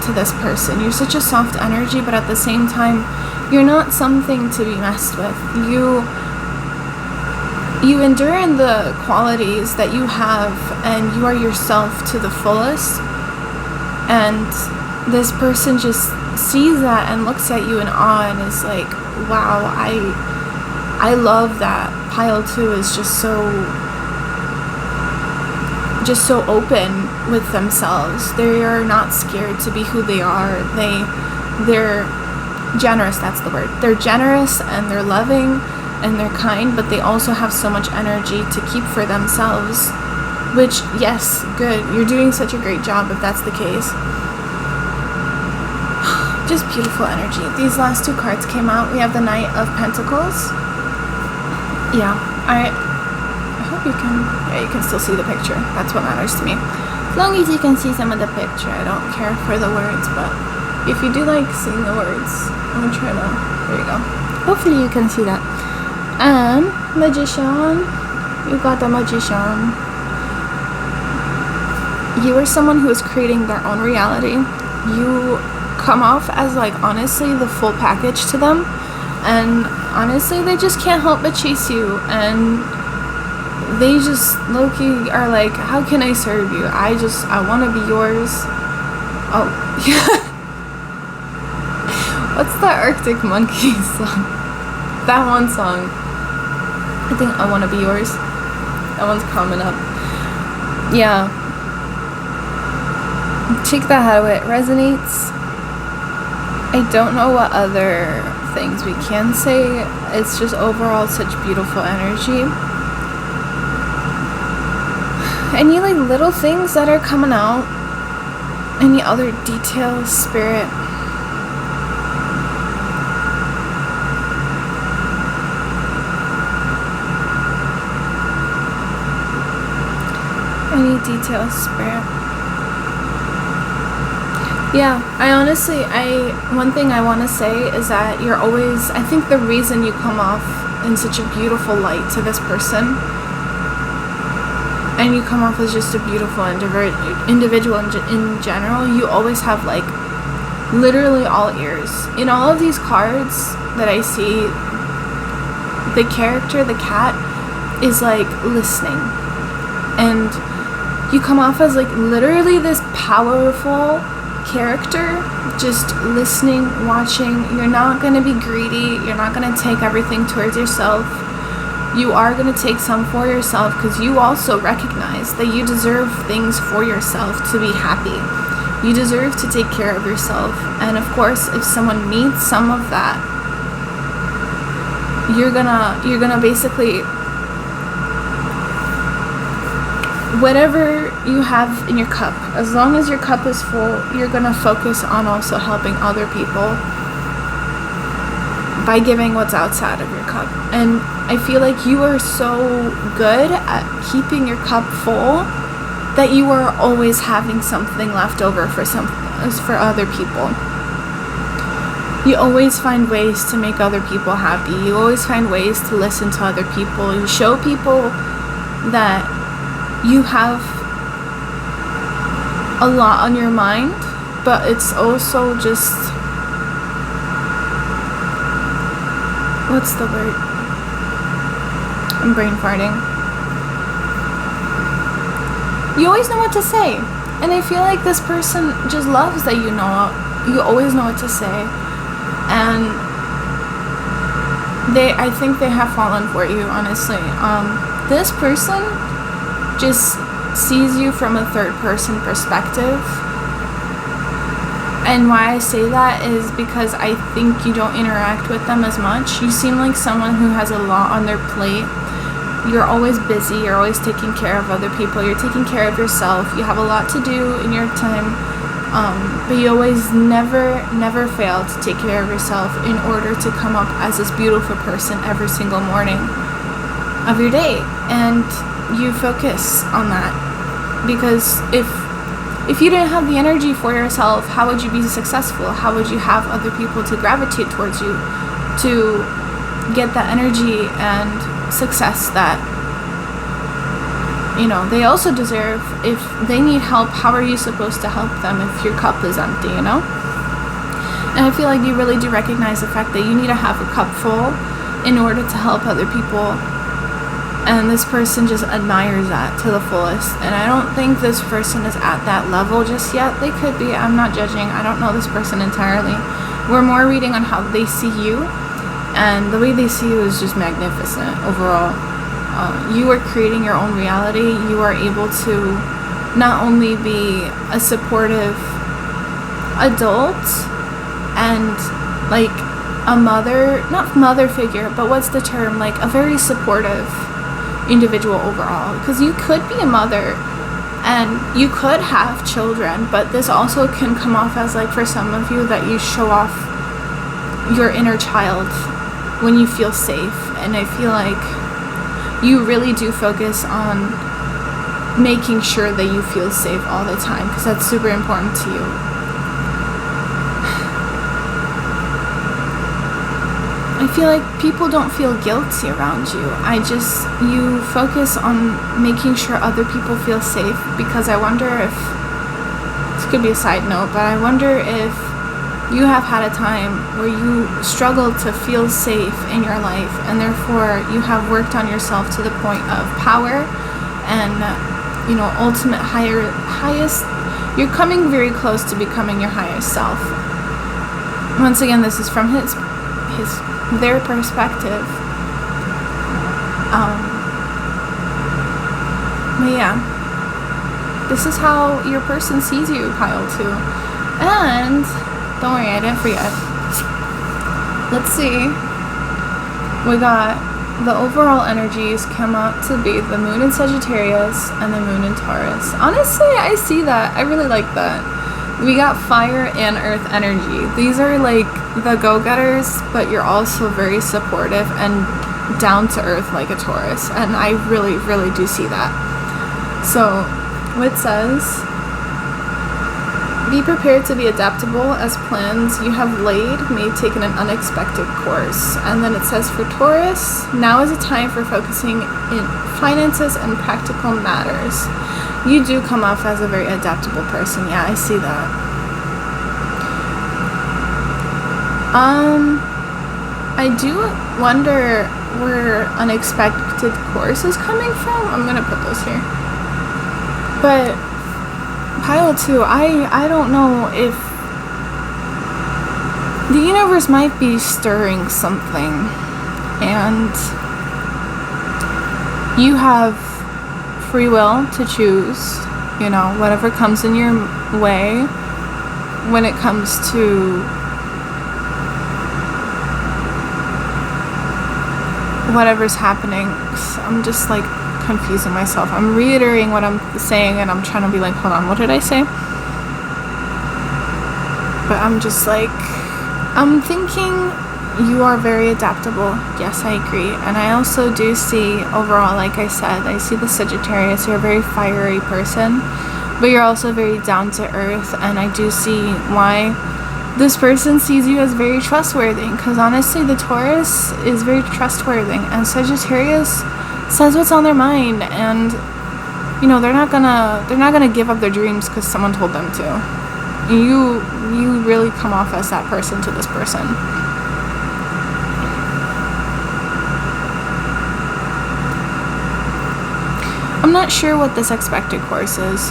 to this person. You're such a soft energy, but at the same time, you're not something to be messed with. You endure in the qualities that you have, and you are yourself to the fullest. And this person just sees that and looks at you in awe and is like, wow, I love that. Pile 2 is just so open with themselves. They are not scared to be who they are. They're generous, that's the word. They're generous and they're loving and they're kind, but they also have so much energy to keep for themselves, which, yes, good. You're doing such a great job if that's the case. Just beautiful energy. These last 2 cards came out. We have the Knight of Pentacles. Yeah, hope you can, yeah, you can still see the picture. That's what matters to me. As long as you can see some of the picture, I don't care for the words, but if you do like seeing the words, I'm gonna try to, there you go. Hopefully you can see that. And magician, you got the magician. You are someone who is creating their own reality. You come off as like honestly the full package to them, and honestly they just can't help but chase you, and they just low-key are like, how can I serve you? I want to be yours. Oh yeah. What's that Arctic Monkeys song? That one song, I think I Want to Be Yours. That one's coming up. Yeah, take that how it resonates. I don't know what other things we can say. It's just overall such beautiful energy. Any like little things that are coming out? Any other details, spirit? Any details, spirit? Yeah, one thing I want to say is that you're always, I think the reason you come off in such a beautiful light to this person, and you come off as just a beautiful individual in general, you always have like literally all ears. In all of these cards that I see, the character, the cat, is like listening, and you come off as like literally this powerful character, just listening, watching. You're not going to be greedy. You're not going to take everything towards yourself. You are going to take some for yourself, because you also recognize that you deserve things for yourself to be happy. You deserve to take care of yourself, and of course if someone needs some of that, you're gonna basically, whatever you have in your cup, as long as your cup is full, you're gonna focus on also helping other people by giving what's outside of your cup. And I feel like you are so good at keeping your cup full that you are always having something left over for other people. You always find ways to make other people happy. You always find ways to listen to other people. You show people that you have a lot on your mind, but it's also just, what's the word? I'm brain farting. You always know what to say, and I feel like this person just loves that you always know what to say, and I think they have fallen for you, honestly. This person just sees you from a third person perspective, and why I say that is because I think you don't interact with them as much. You seem like someone who has a lot on their plate. You're always busy, you're always taking care of other people, you're taking care of yourself, you have a lot to do in your time, but you always never fail to take care of yourself in order to come up as this beautiful person every single morning of your day. And you focus on that, because if you didn't have the energy for yourself, how would you be successful? How would you have other people to gravitate towards you to get that energy and success that they also deserve? If they need help, how are you supposed to help them if your cup is empty? And I feel like you really do recognize the fact that you need to have a cup full in order to help other people. And this person just admires that to the fullest. And I don't think this person is at that level just yet. They could be. I'm not judging. I don't know this person entirely. We're more reading on how they see you. And the way they see you is just magnificent overall. You are creating your own reality. You are able to not only be a supportive adult and like a not mother figure, but what's the term? Like a very supportive individual overall, because you could be a mother and you could have children, but this also can come off as like, for some of you, that you show off your inner child when you feel safe. And I feel like you really do focus on making sure that you feel safe all the time, because that's super important to you. I feel like people don't feel guilty around you. You focus on making sure other people feel safe, because I wonder if, this could be a side note, but I wonder if you have had a time where you struggled to feel safe in your life, and therefore you have worked on yourself to the point of power and, ultimate highest, you're coming very close to becoming your highest self. Once again, this is from their perspective. But yeah, this is how your person sees you, pile 2. And don't worry, I didn't forget. Let's see. We got the overall energies come out to be the moon in Sagittarius and the moon in Taurus. Honestly, I see that. I really like that. We got fire and earth energy. These are like the go-getters, but you're also very supportive and down to earth like a Taurus. And I really, really do see that. So, what it says, be prepared to be adaptable as plans you have laid may take an unexpected course. And then it says for Taurus, now is a time for focusing in finances and practical matters. You do come off as a very adaptable person. Yeah, I see that. I do wonder where unexpected course is coming from. I'm gonna put those here. But pile 2, I don't know if the universe might be stirring something, and you have free will to choose, whatever comes in your way when it comes to whatever's happening. So I'm just like confusing myself. I'm reiterating what I'm saying, and I'm trying to be like, hold on, what did I say? But I'm just like, I'm thinking you are very adaptable. Yes, I agree. And I also do see overall, like I said, I see the Sagittarius. You're a very fiery person, but you're also very down to earth. And I do see why this person sees you as very trustworthy, because honestly the Taurus is very trustworthy, and Sagittarius says what's on their mind, and they're not gonna give up their dreams because someone told them to. You really come off as that person to this person. I'm not sure what this expected course is.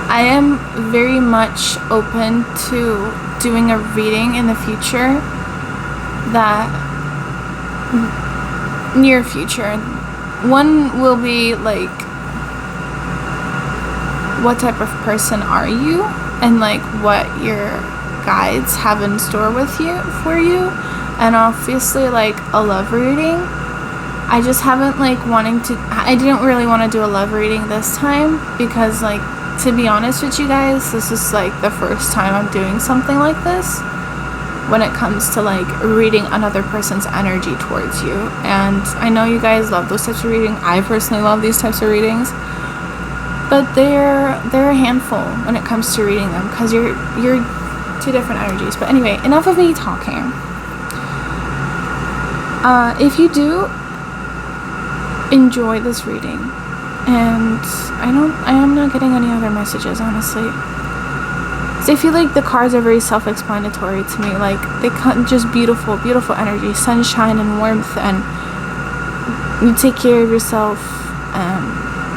I am very much open to doing a reading in the future, that near future. One will be like, what type of person are you, and like what your guides have in store for you, and obviously like a love reading. I just haven't I didn't really want to do a love reading this time, because like, to be honest with you guys, this is like the first time I'm doing something like this when it comes to like reading another person's energy towards you. And I know you guys love those types of readings. I personally love these types of readings, but they're a handful when it comes to reading them, because you're 2 different energies. But anyway, enough of me talking. If you do enjoy this reading, and I am not getting any other messages, honestly. So I feel like the cards are very self-explanatory to me. Like, they come just beautiful, beautiful energy, sunshine and warmth, and you take care of yourself.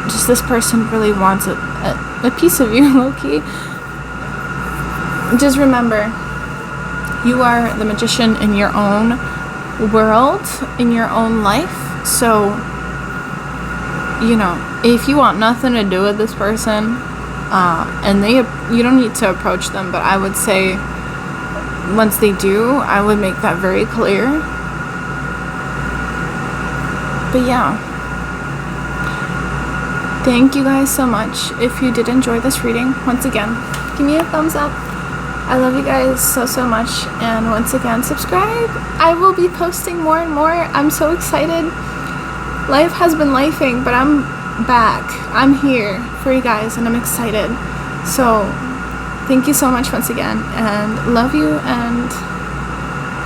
Just this person really wants a piece of you, low-key. Just remember, you are the magician in your own world, in your own life. So, if you want nothing to do with this person, and you don't need to approach them, but I would say once they do, I would make that very clear. But yeah, thank you guys so much. If you did enjoy this reading, once again, give me a thumbs up. I love you guys so much, and once again, subscribe. I will be posting more and more. I'm so excited. life has been lifing, but I'm back. I'm here for you guys, and I'm excited. So thank you so much once again, and love you, and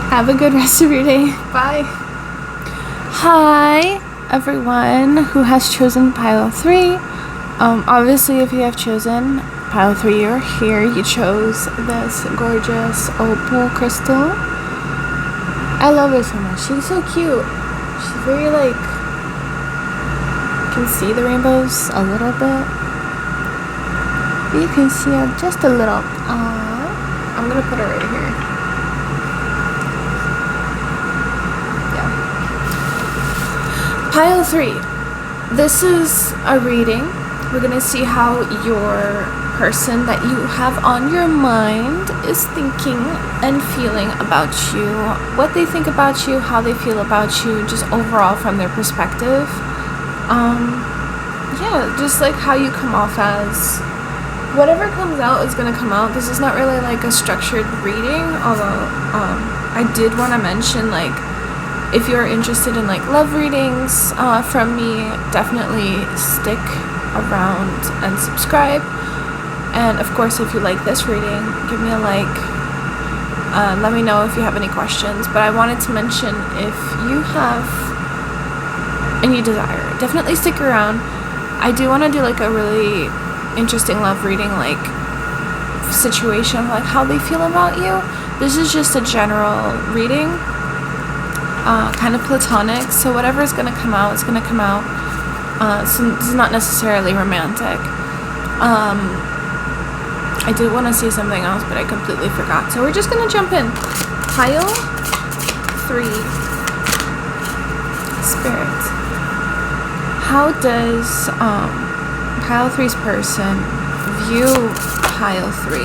have a good rest of your day. Bye. Hi everyone who has chosen pile 3. Obviously, if you have chosen pile 3, you're here. You chose this gorgeous opal crystal. I love her so much. She's so cute. She's very like, you can see the rainbows a little bit. You can see her just a little. I'm gonna put her right here. Yeah. Pile 3. This is a reading. We're gonna see how your person that you have on your mind is thinking and feeling about you, what they think about you, how they feel about you, just overall from their perspective. Yeah, just like how you come off as. Whatever comes out is gonna come out. This is not really like a structured reading, although I did want to mention, like, if you're interested in like love readings from me, definitely stick around and subscribe. And of course, if you like this reading, give me a like. Let me know if you have any questions. But I wanted to mention, if you have any desire, definitely stick around. I do want to do like a really interesting love reading, like situation, like how they feel about you. This is just a general reading, kind of platonic, so whatever is going to come out is going to come out. So this is not necessarily romantic. I did want to say something else, but I completely forgot, so we're just going to jump in. Pile 3. Spirit, how does pile 3's person view pile 3?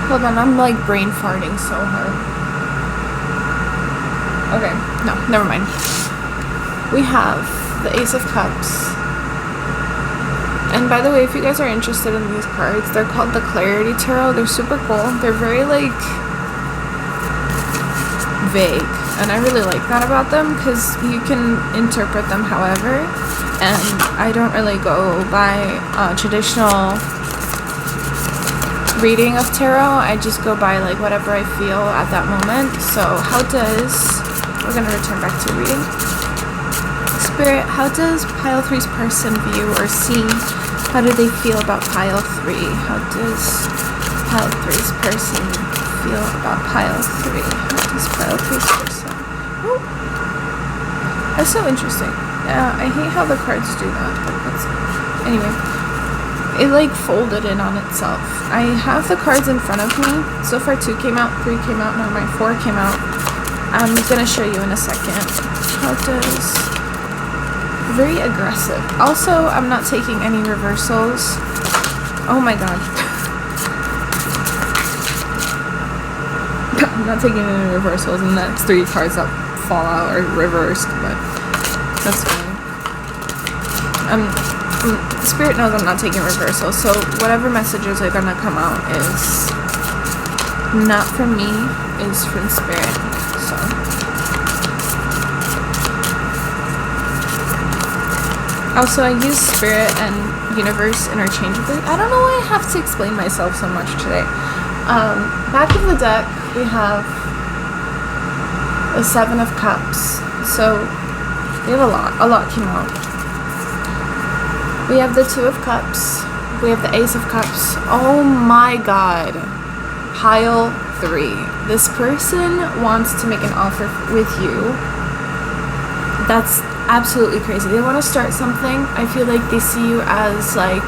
Hold on, I'm like brain farting so hard. Okay, no, never mind. We have the Ace of Cups. And by the way, if you guys are interested in these cards, they're called the Clarity Tarot. They're super cool. They're very like vague, and I really like that about them, because you can interpret them however, and I don't really go by traditional reading of tarot. I just go by like whatever I feel at that moment. So how does, we're going to return back to reading. Spirit, how does pile 3's person view or see, how do they feel about pile 3? How does pile 3's person feel about pile 3? How does pile 3's person? Oh, that's so interesting. Yeah, I hate how the cards do that. But that's, anyway, it like folded in on itself. I have the cards in front of me. So far 2 came out, 3 came out, now my 4 came out. I'm gonna show you in a second. How does, very aggressive. Also, I'm not taking any reversals. Oh my god. I'm not taking any reversals, and that's 3 cards that fall out or reversed, but that's fine. Spirit knows I'm not taking reversals, so whatever messages are gonna come out is not from me, is from Spirit. So also, I use Spirit and Universe interchangeably. I don't know why I have to explain myself so much today. Back of the deck, we have the 7 of Cups. So we have a lot came out. We have the 2 of Cups. We have the Ace of Cups. Oh my god. Pile 3. This person wants to make an offer with you. That's absolutely crazy. They want to start something. I feel like they see you as like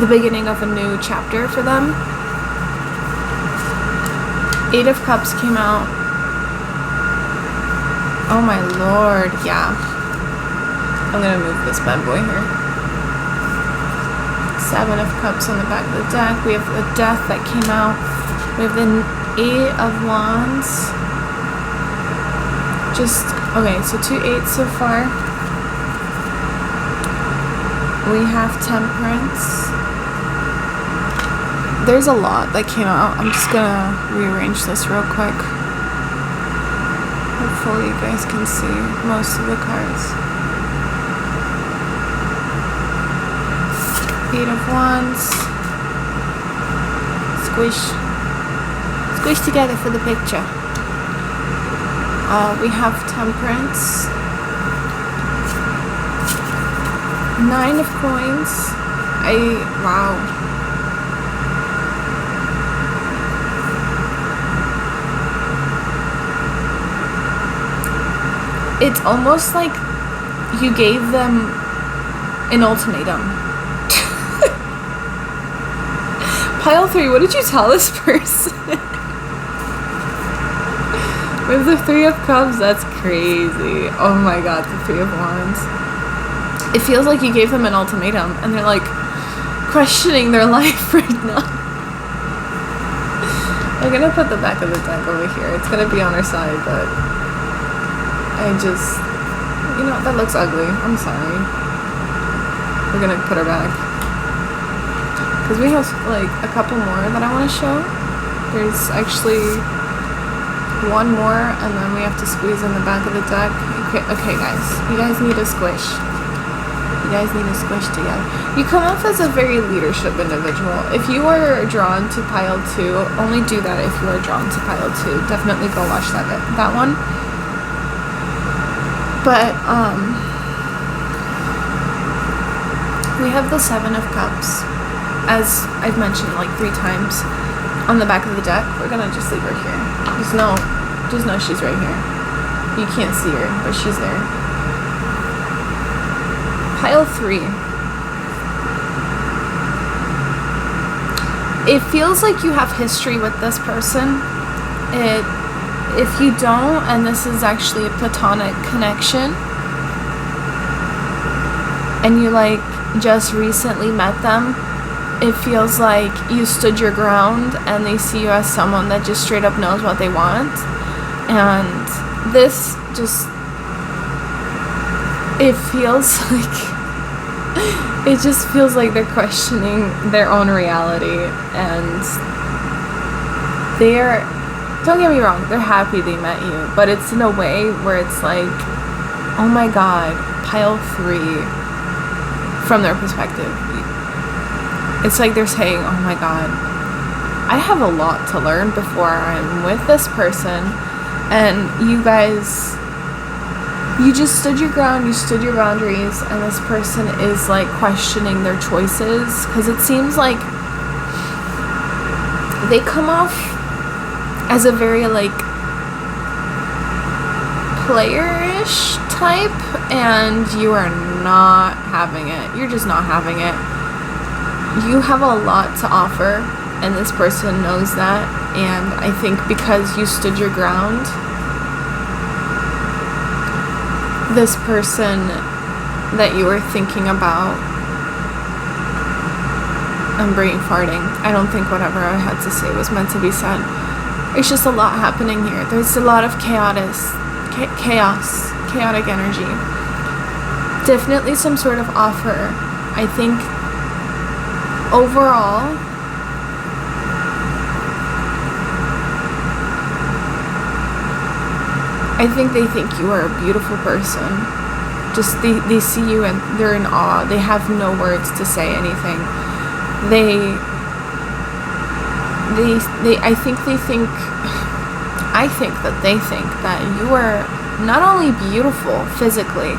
the beginning of a new chapter for them. 8 of Cups came out. Oh my lord, yeah. I'm gonna move this bad boy here. 7 of Cups on the back of the deck. We have the Death that came out. We have the 8 of Wands. Just, okay, so 2 8s so far. We have Temperance. there's a lot that came out. I'm just gonna rearrange this real quick. Hopefully you guys can see most of the cards. 8 of Wands. Squish. Squish together for the picture. We have Temperance. 9 of Coins. Wow. It's almost like you gave them an ultimatum. Pile 3, what did you tell this person? With the 3 of Cups, that's crazy. Oh my god, the 3 of Wands. It feels like you gave them an ultimatum and they're like questioning their life right now. I'm gonna put the back of the deck over here. It's gonna be on our side, but you know, that looks ugly. I'm sorry. We're gonna put her back. Because we have like a couple more that I want to show. There's actually one more, and then we have to squeeze in the back of the deck. Okay guys, you guys need a squish. You guys need a squish together. You come off as a very leadership individual. If you are drawn to pile 2, only do that if you are drawn to pile 2. Definitely go watch that one. But we have the 7 of Cups. As I've mentioned like 3 times on the back of the deck. We're gonna just leave her here. Just know she's right here. You can't see her, but she's there. Pile 3. It feels like you have history with this person. If you don't, and this is actually a platonic connection, and you like just recently met them, it feels like you stood your ground and they see you as someone that just straight up knows what they want. And this just, it just feels like they're questioning their own reality, and don't get me wrong, they're happy they met you, but it's in a way where it's like, oh my god, pile 3, from their perspective. It's like they're saying, oh my god, I have a lot to learn before I'm with this person, and you guys, you just stood your ground, you stood your boundaries, and this person is like questioning their choices, because it seems like they come off as a very like player-ish type, and you are not having it. You're just not having it. You have a lot to offer, and this person knows that, and I think because you stood your ground, this person that you were thinking about, I'm brain farting. I don't think whatever I had to say was meant to be said. It's just a lot happening here. There's a lot of chaotic energy. Definitely some sort of offer. I think overall, I think they think you are a beautiful person. Just they see you and they're in awe. They have no words to say anything. I think that they think that you are not only beautiful physically,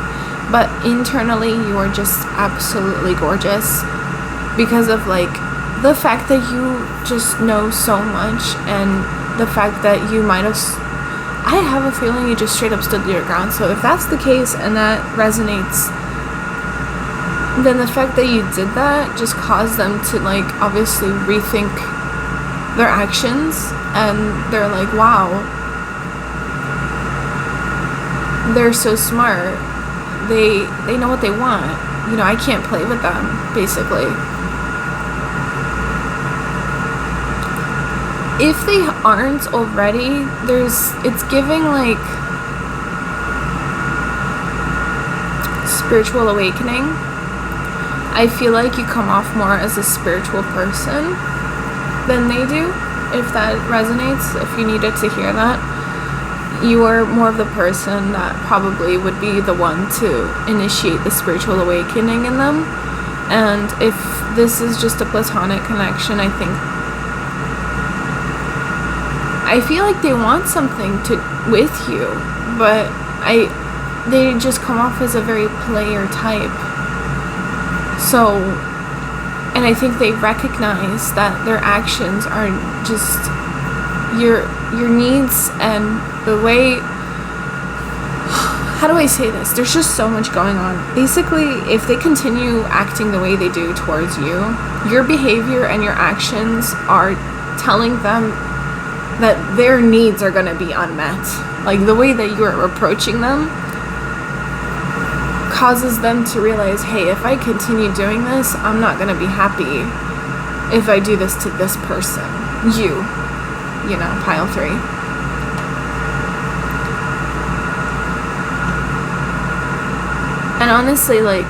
but internally you are just absolutely gorgeous, because of like the fact that you just know so much, and the fact that you might have, I have a feeling you just straight up stood your ground. So if that's the case and that resonates, then the fact that you did that just caused them to like obviously rethink their actions, and they're like, wow, they're so smart, they know what they want, you know, I can't play with them, basically. If they aren't already, it's giving like spiritual awakening. I feel like you come off more as a spiritual person, than they do, if that resonates, if you needed to hear that. You are more of the person that probably would be the one to initiate the spiritual awakening in them. And if this is just a platonic connection, I feel like they want something with you, but they just come off as a very player type. So, and I think they recognize that their actions are just your needs and the way, how do I say this? There's just so much going on. Basically, if they continue acting the way they do towards you, your behavior and your actions are telling them that their needs are going to be unmet. Like, the way that you are approaching them causes them to realize, hey, if I continue doing this, I'm not going to be happy if I do this to this person. You know, pile 3. And honestly, like,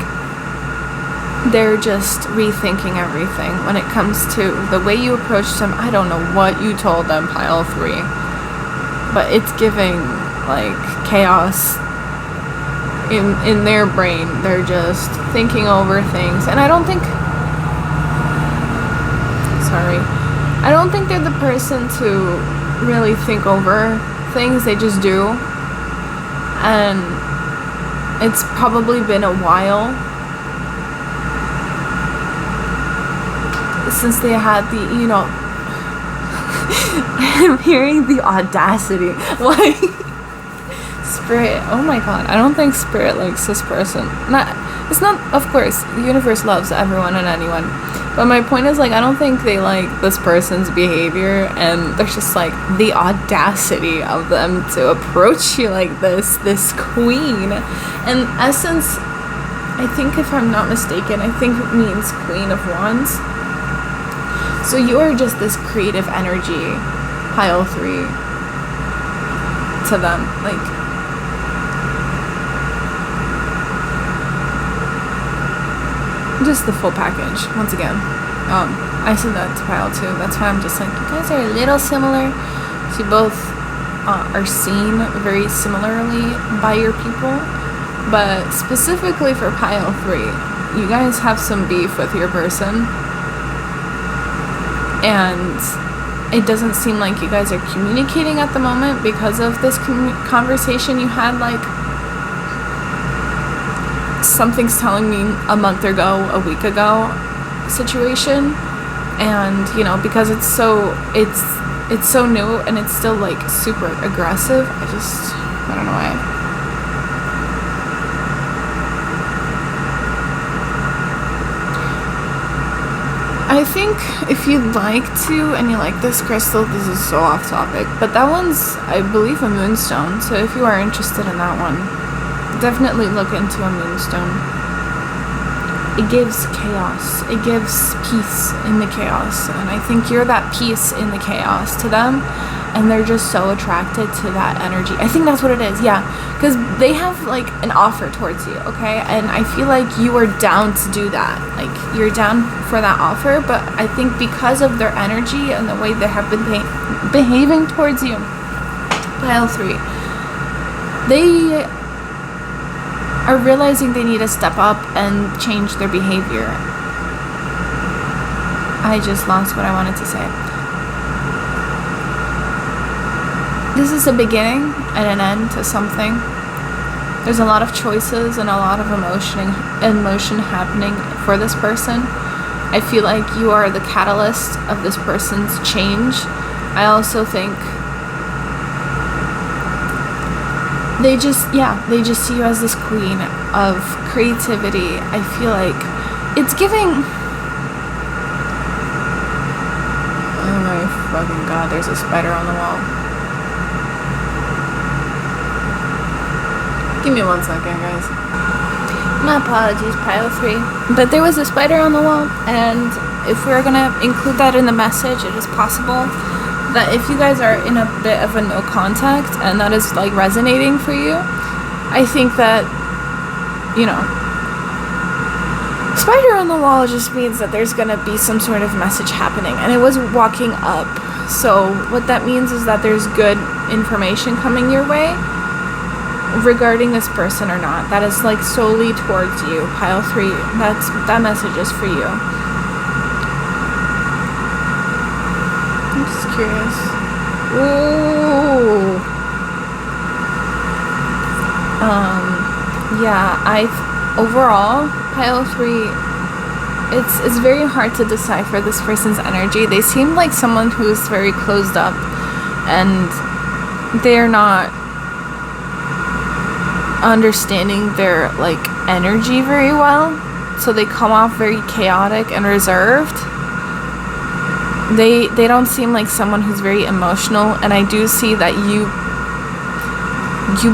they're just rethinking everything when it comes to the way you approach them. I don't know what you told them, pile 3, but it's giving, like, chaos in their brain. They're just thinking over things. And I don't think they're the person to really think over things. They just do. And it's probably been a while since they had the, you know, I'm hearing the audacity. Like, Spirit, oh my god, I don't think Spirit likes this person. It's not, of course, the universe loves everyone and anyone, but my point is, like, I don't think they like this person's behavior, and there's just, like, the audacity of them to approach you like this queen. In essence, I think, if I'm not mistaken, I think it means Queen of Wands. So you're just this creative energy, pile 3, to them. Like, just the full package. Once again, I said that to pile 2. That's why I'm just like, you guys are a little similar. So you both are seen very similarly by your people. But specifically for pile 3, you guys have some beef with your person. And it doesn't seem like you guys are communicating at the moment because of this conversation you had, like, something's telling me a month ago, a week ago situation. And, you know, because it's so new and it's still, like, super aggressive, I don't know why. I think if you'd like to, and you like this crystal, this is so off topic, but that one's, I believe, a moonstone. So if you are interested in that one, definitely look into a moonstone. It gives chaos. It gives peace in the chaos. And I think you're that peace in the chaos to them. And they're just so attracted to that energy. I think that's what it is, yeah. Because they have, like, an offer towards you, okay? And I feel like you are down to do that. Like, you're down for that offer. But I think because of their energy and the way they have been behaving towards you, pile 3, they are realizing they need to step up and change their behavior. I just lost what I wanted to say. This is a beginning and an end to something. There's a lot of choices and a lot of emotion happening for this person. I feel like you are the catalyst of this person's change. I also think they just see you as this queen of creativity. I feel like it's giving, oh my fucking god, there's a spider on the wall. Give me 1 second, guys. My apologies, pile 3. But there was a spider on the wall, and if we're gonna include that in the message, it is possible that if you guys are in a bit of a no contact and that is, like, resonating for you, I think that, you know, Spider on the wall just means that there's gonna be some sort of message happening, and it was walking up. So what that means is that there's good information coming your way regarding this person or not. That is like solely towards you. Pile 3, that message is for you. I'm just curious. Ooh. Yeah, overall, pile 3, it's very hard to decipher this person's energy. They seem like someone who's very closed up, and they're not understanding their like energy very well, so they come off very chaotic and reserved. They don't seem like someone who's very emotional, and I do see that you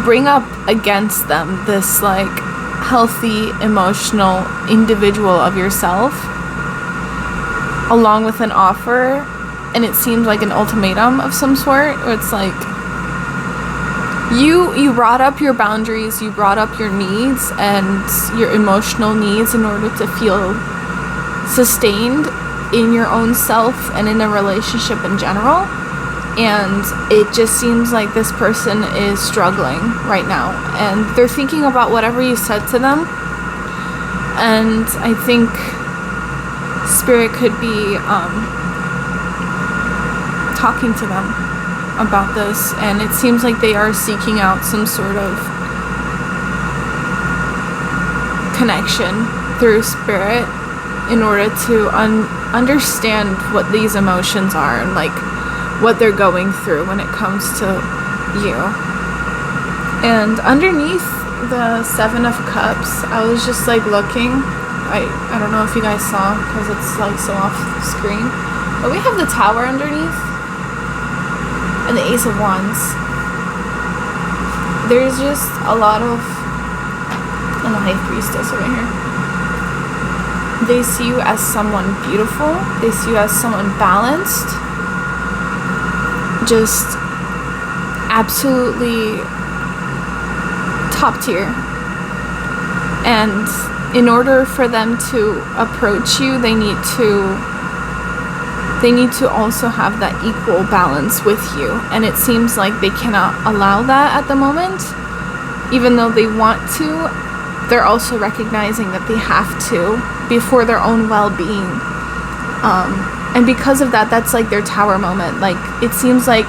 bring up against them this like healthy emotional individual of yourself along with an offer, and it seems like an ultimatum of some sort, where it's like you brought up your boundaries, you brought up your needs and your emotional needs in order to feel sustained in your own self and in a relationship in general. And it just seems like this person is struggling right now, and they're thinking about whatever you said to them, and I think Spirit could be talking to them about this, and it seems like they are seeking out some sort of connection through Spirit in order to understand what these emotions are and like what they're going through when it comes to you. And underneath the 7 of Cups, I was just like looking. I don't know if you guys saw because it's like so off screen, but we have the Tower underneath and the Ace of Wands. There's just a lot of, and the High Priestess over here. They see you as someone beautiful. They see you as someone balanced. Just absolutely top tier. And in order for them to approach you, they need to also have that equal balance with you, and it seems like they cannot allow that at the moment. Even though they want to, they're also recognizing that they have to before their own well-being. And because of that, that's like their Tower moment. Like, it seems like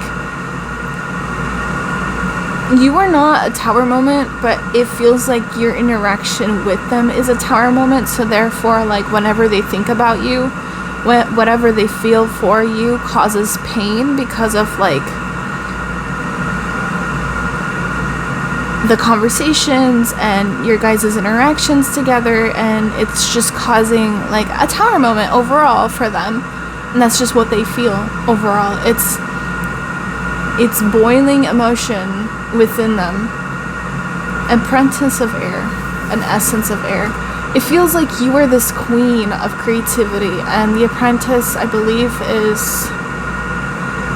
you are not a Tower moment, but it feels like your interaction with them is a Tower moment. So therefore, like, whenever they think about you, whatever they feel for you causes pain because of like the conversations and your guys' interactions together, and it's just causing like a Tower moment overall for them. And that's just what they feel overall. It's boiling emotion within them. Apprentice of air, an essence of air. It feels like you are this queen of creativity, and the apprentice, I believe, is